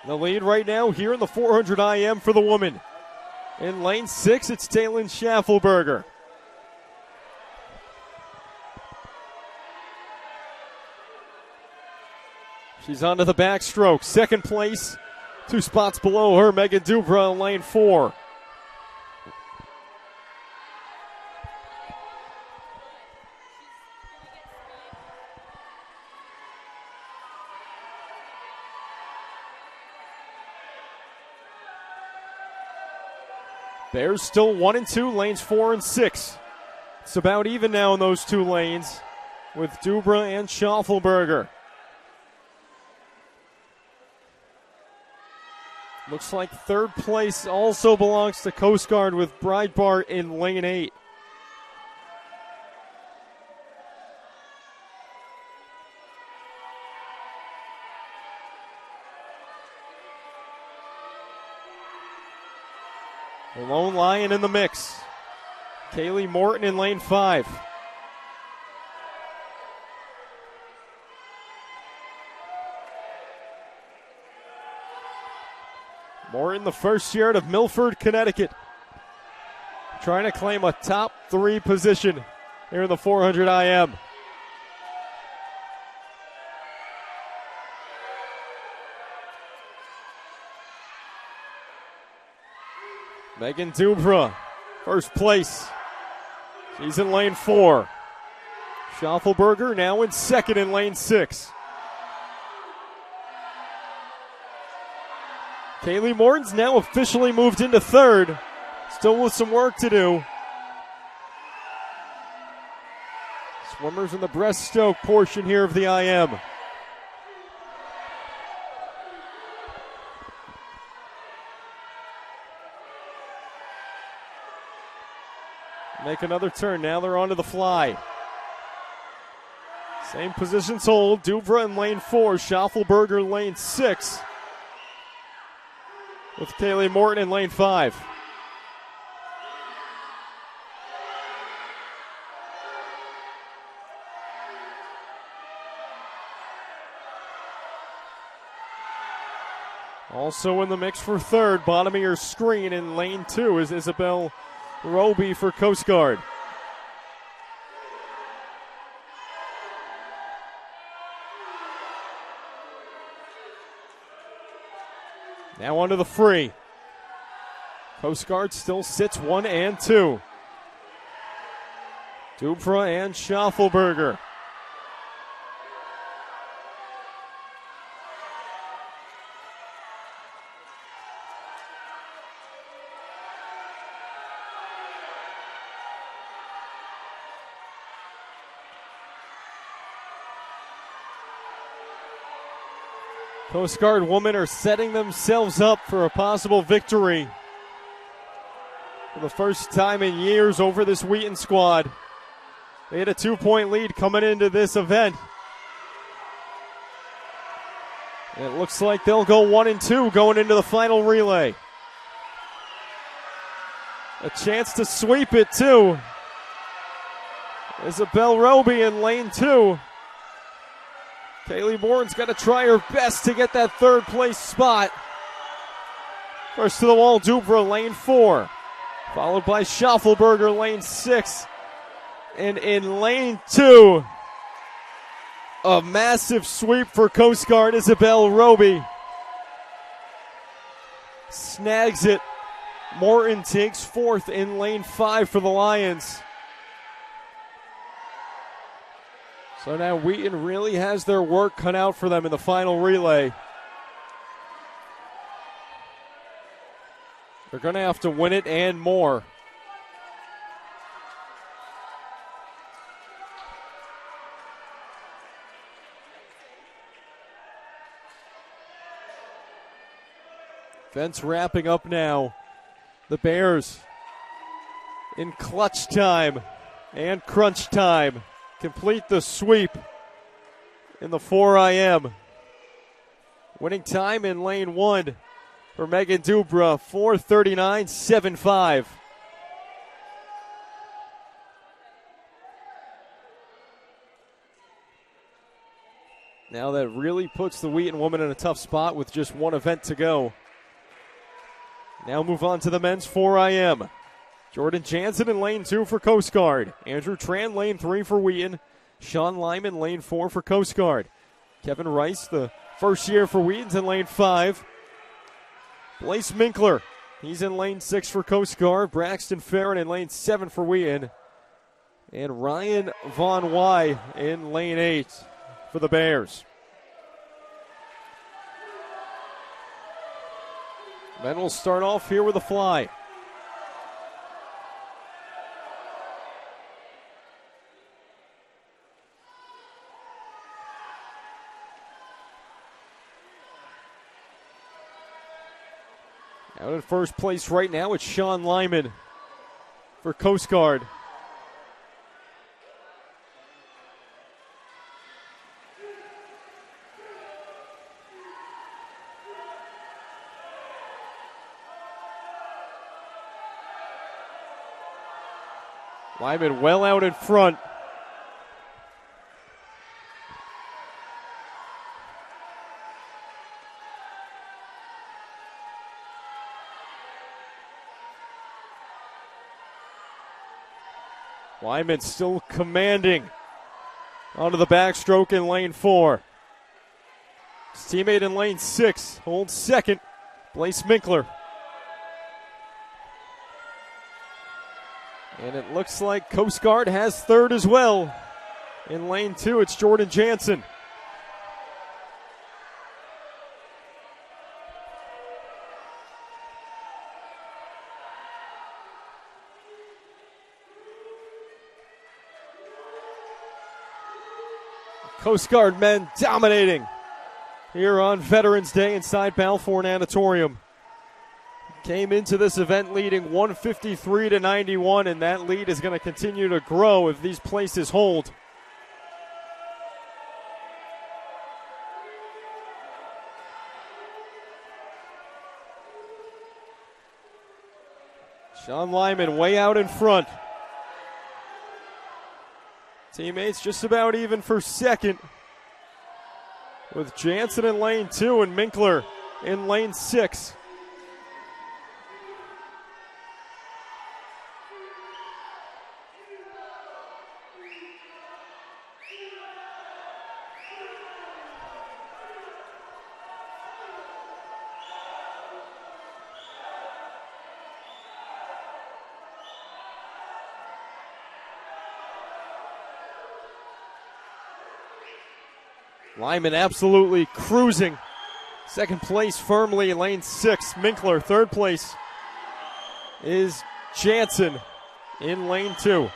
The lead right now here in the 400 IM for the woman. In lane 6, it's Taylin Schaffelberger. She's onto the backstroke. Second place, 2 spots below her, Megan Dubra in lane 4. Bears still 1 and 2, lanes 4 and 6. It's about even now in those 2 lanes with Dubra and Schaffelberger. Looks like third place also belongs to Coast Guard with Breitbart in lane 8. The lone lion in the mix. Kaylee Morton in lane 5. Morton, the first year out of Milford, Connecticut. Trying to claim a top 3 position here in the 400 IM. Megan Dubra, first place. She's in lane 4. Schaffelberger now in second in lane 6. Kaylee Morton's now officially moved into third. Still with some work to do. Swimmers in the breaststroke portion here of the IM. Make another turn. Now they're onto the fly. Same positions hold. Dubra in lane 4. Schaffelberger lane 6. With Kaylee Morton in lane 5. Also in the mix for third, bottom of your screen in lane 2 is Isabel Roby for Coast Guard. Now onto the free. Coast Guard still sits 1 and 2. Dubra and Schaffelberger. Coast Guard women are setting themselves up for a possible victory for the first time in years over this Wheaton squad. They had a 2-point lead coming into this event. And it looks like they'll go 1 and 2 going into the final relay. A chance to sweep it too. Isabel Roby in lane 2. Kaylee Morton's got to try her best to get that third place spot. First to the wall, Dubra, lane 4. Followed by Schaffelberger, lane 6. And in lane 2, A massive sweep for Coast Guard. Isabel Roby snags it. Morton takes fourth in lane 5 for the Lions. So now Wheaton really has their work cut out for them in the final relay. They're going to have to win it and more. Events wrapping up now. The Bears in clutch time and crunch time complete the sweep in the 4IM. Winning time in lane 1 for Megan Dubra, 4:39.75. Now that really puts the Wheaton women in a tough spot with just one event to go. Now move on to the men's 4IM. Jordan Jansen in lane 2 for Coast Guard. Andrew Tran, lane 3 for Wheaton. Sean Lyman, lane 4 for Coast Guard. Kevin Rice, the first year for Wheaton's in lane 5. Blaise Minkler, he's in lane 6 for Coast Guard. Braxton Farron in lane 7 for Wheaton. And Ryan Von Wy in lane 8 for the Bears. Men will start off here with a fly. Out in first place right now, it's Sean Lyman for Coast Guard. Lyman well out in front. Lyman still commanding onto the backstroke in lane 4. His teammate in lane 6 holds second, Blaise Minkler. And it looks like Coast Guard has third as well. In lane 2, it's Jordan Jansen. Coast Guard men dominating here on Veterans Day inside Balfour Natatorium. Came into this event leading 153-91, and that lead is going to continue to grow if these places hold. Sean Lyman way out in front. Teammates just about even for second, with Jansen in lane 2 and Minkler in lane 6. Lyman absolutely cruising. Second place firmly in lane 6. Minkler, third place is Jansen in lane 2.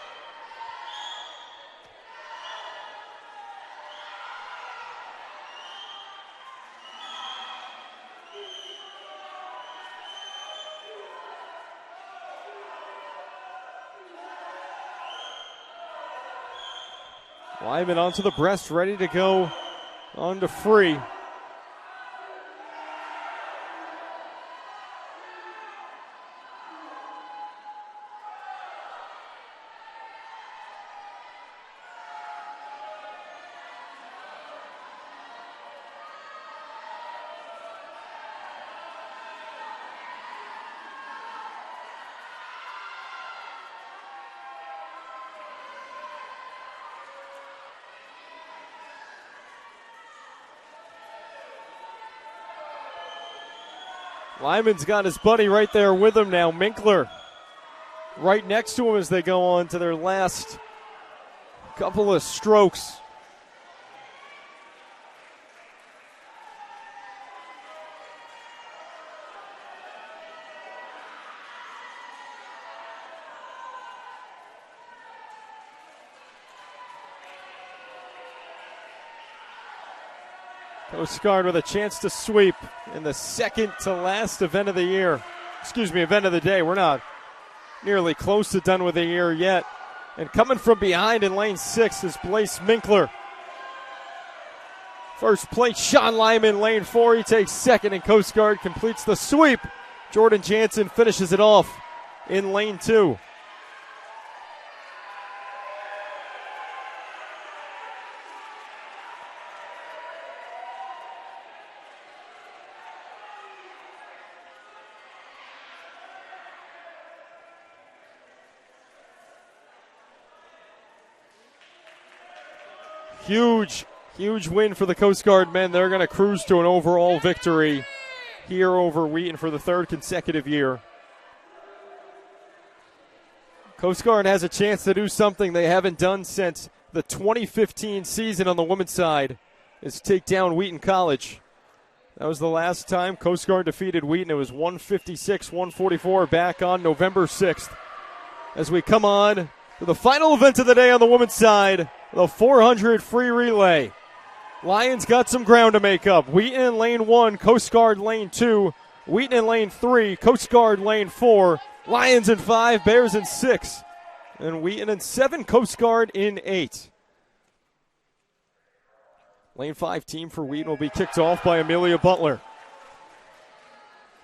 Lyman onto the breast, ready to go on to free. Lyman's got his buddy right there with him now, Minkler, right next to him as they go on to their last couple of strokes. Coast Guard with a chance to sweep in the second to last event of the year. Event of the day. We're not nearly close to done with the year yet. And coming from behind in lane 6 is Blaise Minkler. First place, Sean Lyman, lane 4. He takes second, and Coast Guard completes the sweep. Jordan Jansen finishes it off in lane 2. Huge win for the Coast Guard men. They're going to cruise to an overall victory here over Wheaton for the third consecutive year. Coast Guard has a chance to do something they haven't done since the 2015 season on the women's side, is take down Wheaton College. That was the last time Coast Guard defeated Wheaton. It was 156-144 back on November 6th. As we come on to the final event of the day on the women's side, the 400 free relay. Lions got some ground to make up. Wheaton in lane 1, Coast Guard lane 2, Wheaton in lane 3, Coast Guard lane 4, Lions in 5, Bears in 6, and Wheaton in 7, Coast Guard in 8. Lane 5 team for Wheaton will be kicked off by Amelia Butler.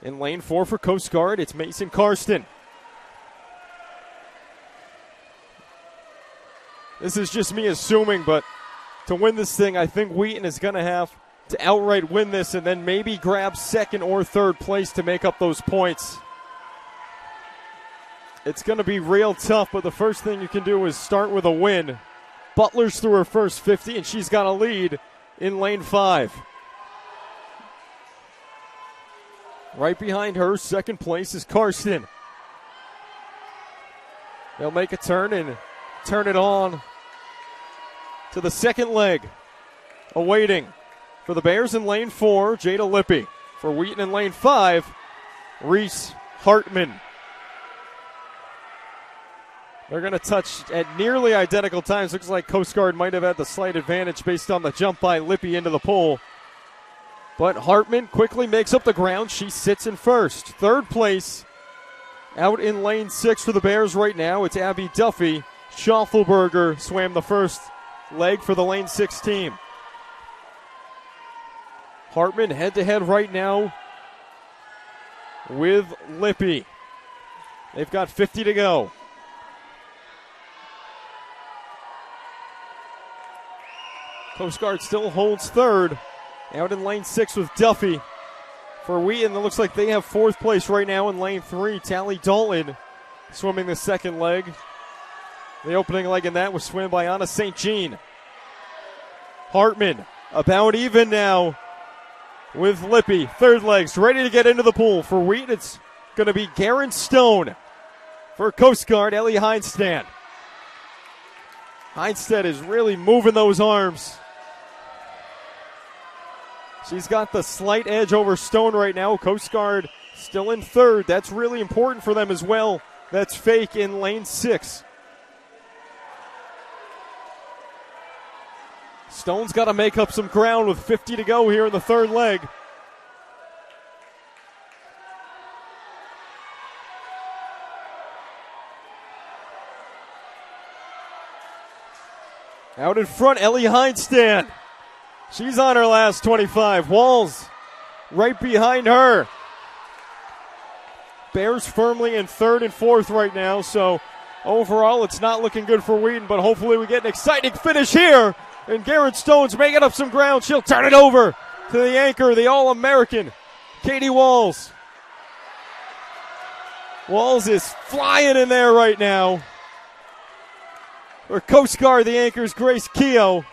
In lane 4 for Coast Guard, it's Mason Karsten. This is just me assuming, but to win this thing, I think Wheaton is going to have to outright win this and then maybe grab second or third place to make up those points. It's going to be real tough, but the first thing you can do is start with a win. Butler's through her first 50, and she's got a lead in lane 5. Right behind her, second place is Karsten. They'll make a turn and turn it on to the second leg. Awaiting for the Bears in lane 4, Jada Lippy. For Wheaton in lane 5, Reese Hartman. They're going to touch at nearly identical times. Looks like Coast Guard might have had the slight advantage based on the jump by Lippy into the pool. But Hartman quickly makes up the ground. She sits in first. Third place out in lane 6 for the Bears right now. It's Abby Duffy. Schaufelberger swam the first leg for the lane 6 team. Hartman head-to-head right now with Lippy. They've got 50 to go. Coast Guard still holds third. Out in lane 6 with Duffy. For Wheaton, it looks like they have fourth place right now in lane 3. Tally Dalton swimming the second leg. The opening leg in that was swam by Anna St. Jean. Hartman about even now with Lippy. Third legs ready to get into the pool. For Wheaton, it's going to be Garen Stone. For Coast Guard, Ellie Heinstead. Heinstead is really moving those arms. She's got the slight edge over Stone right now. Coast Guard still in third. That's really important for them as well. That's Fake in lane 6. Stone's got to make up some ground with 50 to go here in the third leg. Out in front, Ellie Heinstead. She's on her last 25. Walls right behind her. Bears firmly in third and fourth right now, so overall it's not looking good for Wheaton, but hopefully we get an exciting finish here. And Garen Stone's making up some ground. She'll turn it over to the anchor, the All-American, Katie Walls. Walls is flying in there right now. For Coast Guard, the anchor's Grace Keogh.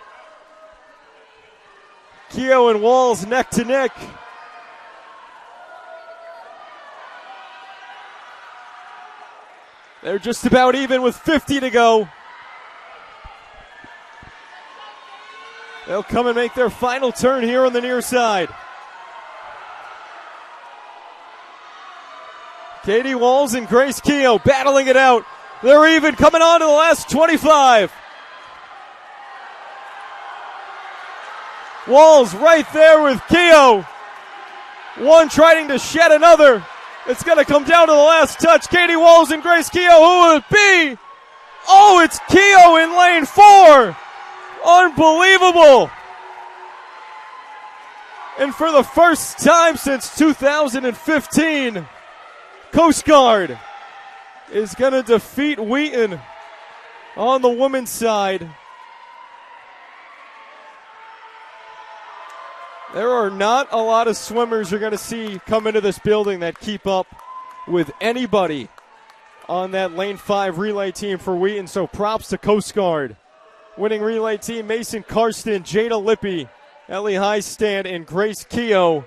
Keogh and Walls neck to neck. They're just about even with 50 to go. They'll come and make their final turn here on the near side. Katie Walls and Grace Keogh battling it out. They're even, coming on to the last 25. Walls right there with Keogh. One trying to shed another. It's going to come down to the last touch. Katie Walls and Grace Keogh. Who will it be? Oh, it's Keogh in lane 4. Unbelievable. And for the first time since 2015, Coast Guard is going to defeat Wheaton on the women's side. There are not a lot of swimmers you're going to see come into this building that keep up with anybody on that lane 5 relay team for Wheaton, so props to Coast Guard. Winning relay team, Mason Karsten, Jada Lippy, Ellie Highstand, and Grace Keogh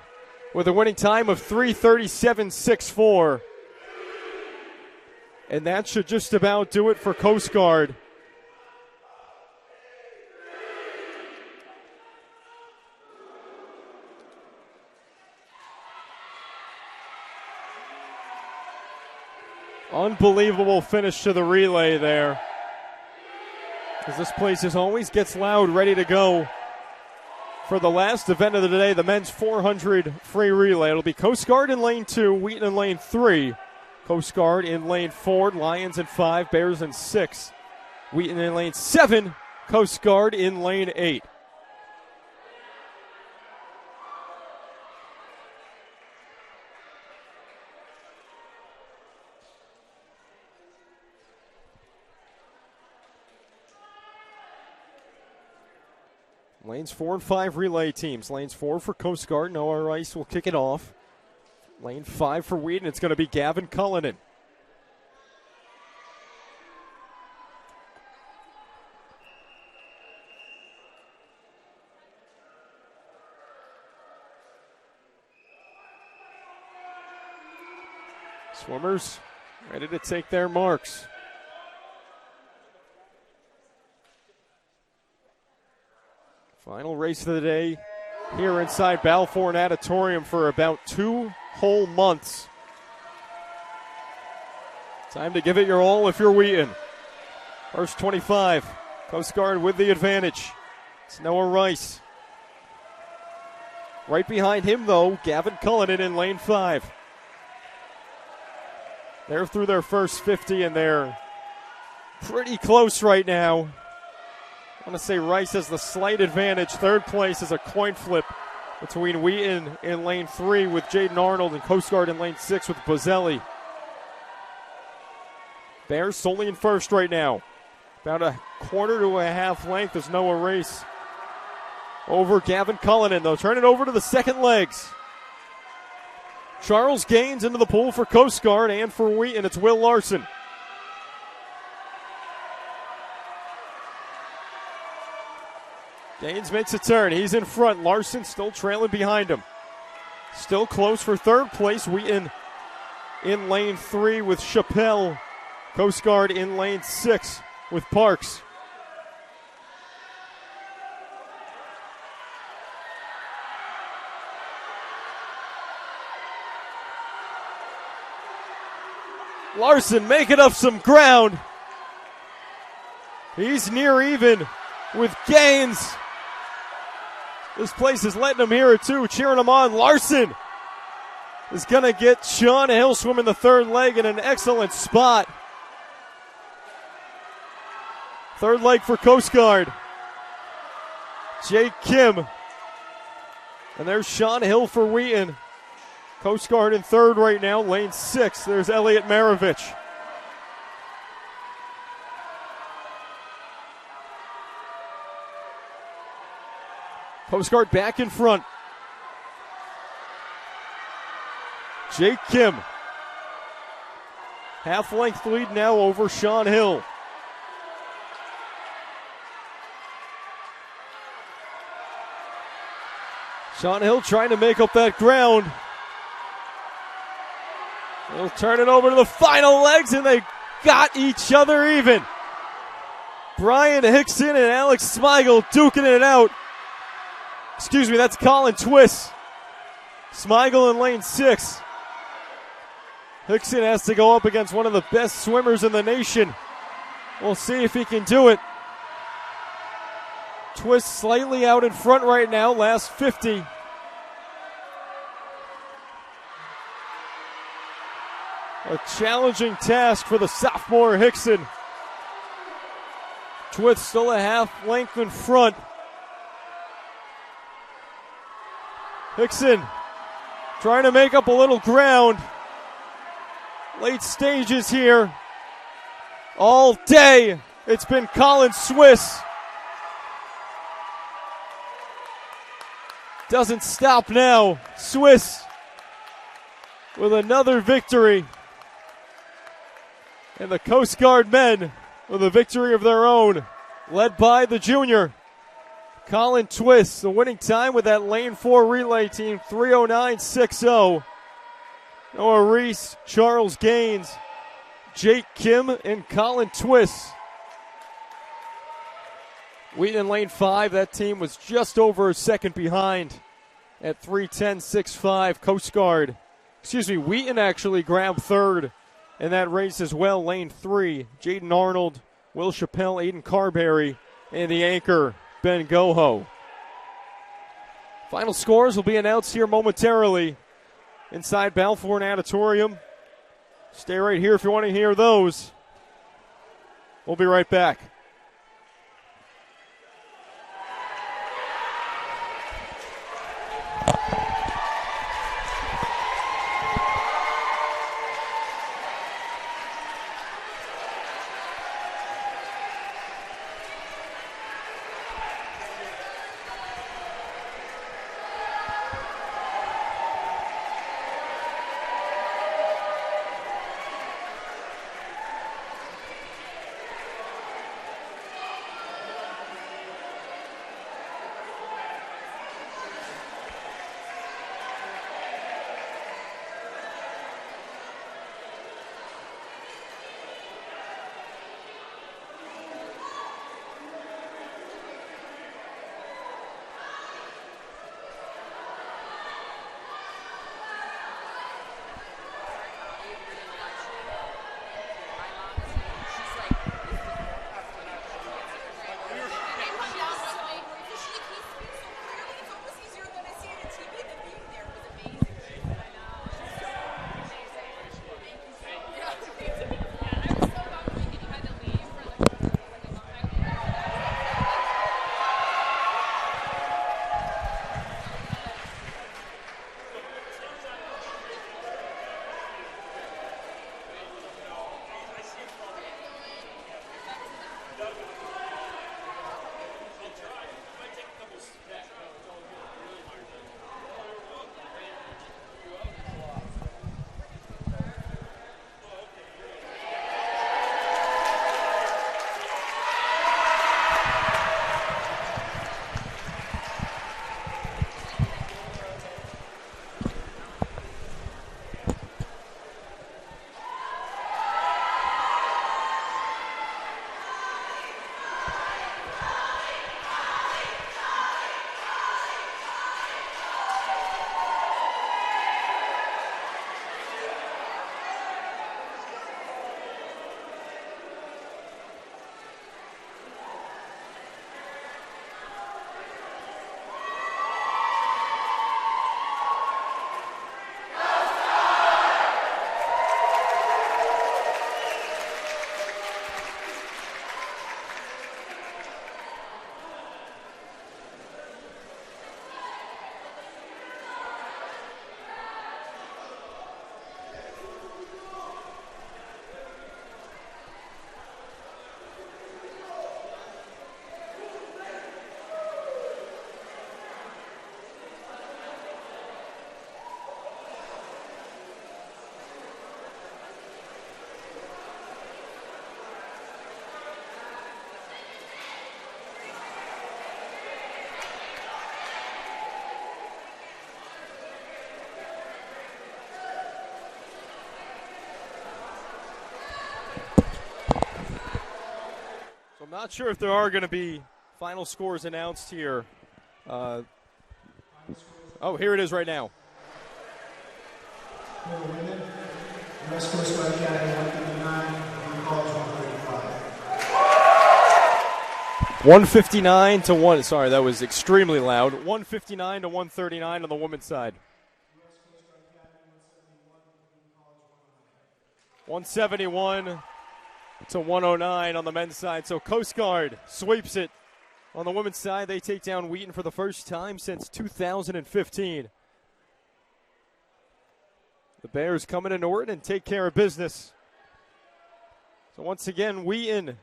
with a winning time of 3:37.64. And that should just about do it for Coast Guard. Unbelievable finish to the relay there. As this place as always gets loud, ready to go for the last event of the day, the men's 400 free relay. It'll be Coast Guard in lane 2, Wheaton in lane 3. Coast Guard in lane 4, Lions in 5, Bears in 6. Wheaton in lane 7, Coast Guard in lane 8. Lanes 4 and 5 relay teams. Lanes 4 for Coast Guard. Noah Rice will kick it off. Lane 5 for Wheaton. It's going to be Gavin Cullinan. Swimmers ready to take their marks. Final race of the day here inside Balfour Natatorium for about 2 whole months. Time to give it your all if you're Wheaton. First 25, Coast Guard with the advantage. It's Noah Rice. Right behind him, though, Gavin Cullinan in lane 5. They're through their first 50, and they're pretty close right now. I want to say Rice has the slight advantage. Third place is a coin flip between Wheaton in lane 3 with Jaden Arnold and Coast Guard in lane 6 with Bozelli. Bears solely in first right now. About a quarter to a half length is Noah Rice over Gavin Cullinan. They'll turn it over to the second legs. Charles Gaines into the pool for Coast Guard, and for Wheaton, it's Will Larson. Gaines makes a turn. He's in front. Larson still trailing behind him. Still close for third place. Wheaton in lane 3 with Chappelle. Coast Guard in lane 6 with Parks. Larson making up some ground. He's near even with Gaines. This place is letting him hear it too, cheering him on. Larson is going to get Sean Hill swimming the third leg in an excellent spot. Third leg for Coast Guard. Jake Kim. And there's Sean Hill for Wheaton. Coast Guard in third right now, lane 6. There's Elliot Maravich. Coast Guard back in front. Jake Kim. Half-length lead now over Sean Hill. Sean Hill trying to make up that ground. They'll turn it over to the final legs, and they got each other even. Brian Hickson and Alex Smigel duking it out. Excuse me, that's Colin Twist. Smigel in lane 6. Hickson has to go up against one of the best swimmers in the nation. We'll see if he can do it. Twist slightly out in front right now, last 50. A challenging task for the sophomore Hickson. Twist still a half length in front. Hickson trying to make up a little ground. Late stages here. All day it's been Colin Swiss. Doesn't stop now. Swiss with another victory. And the Coast Guard men with a victory of their own, led by the junior, Colin Twist. The winning time with that lane 4 relay team, 3:09.60. Noah Reese, Charles Gaines, Jake Kim, and Colin Twist. Wheaton in lane 5, that team was just over a second behind at 3:10.65. Coast Guard, Wheaton actually grabbed third in that race as well. Lane 3, Jaden Arnold, Will Chappelle, Aiden Carberry, and the anchor, Ben Goho. Final scores will be announced here momentarily inside Balfour Natatorium. Stay right here if you want to hear those. We'll be right back. not sure if there are going to be final scores announced here. Oh, here it is right now. For women, U.S. Coast Guard Academy 159, Wheaton College 135. 159 to 1. Sorry, that was extremely loud. 159 to 139 on the women's side. 171 to 109 on the men's side. So Coast Guard sweeps it. On the women's side, they take down Wheaton for the first time since 2015. The Bears come into Norton and take care of business. So once again, Wheaton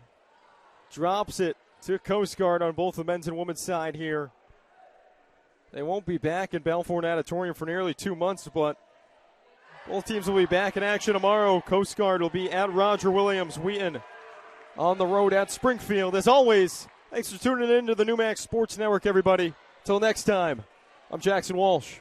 drops it to Coast Guard on both the men's and women's side here. They won't be back in Balfour Natatorium for nearly 2 months, but both teams will be back in action tomorrow. Coast Guard will be at Roger Williams. Wheaton on the road at Springfield. As always, thanks for tuning in to the Newmax Sports Network, everybody. Till next time, I'm Jackson Walsh.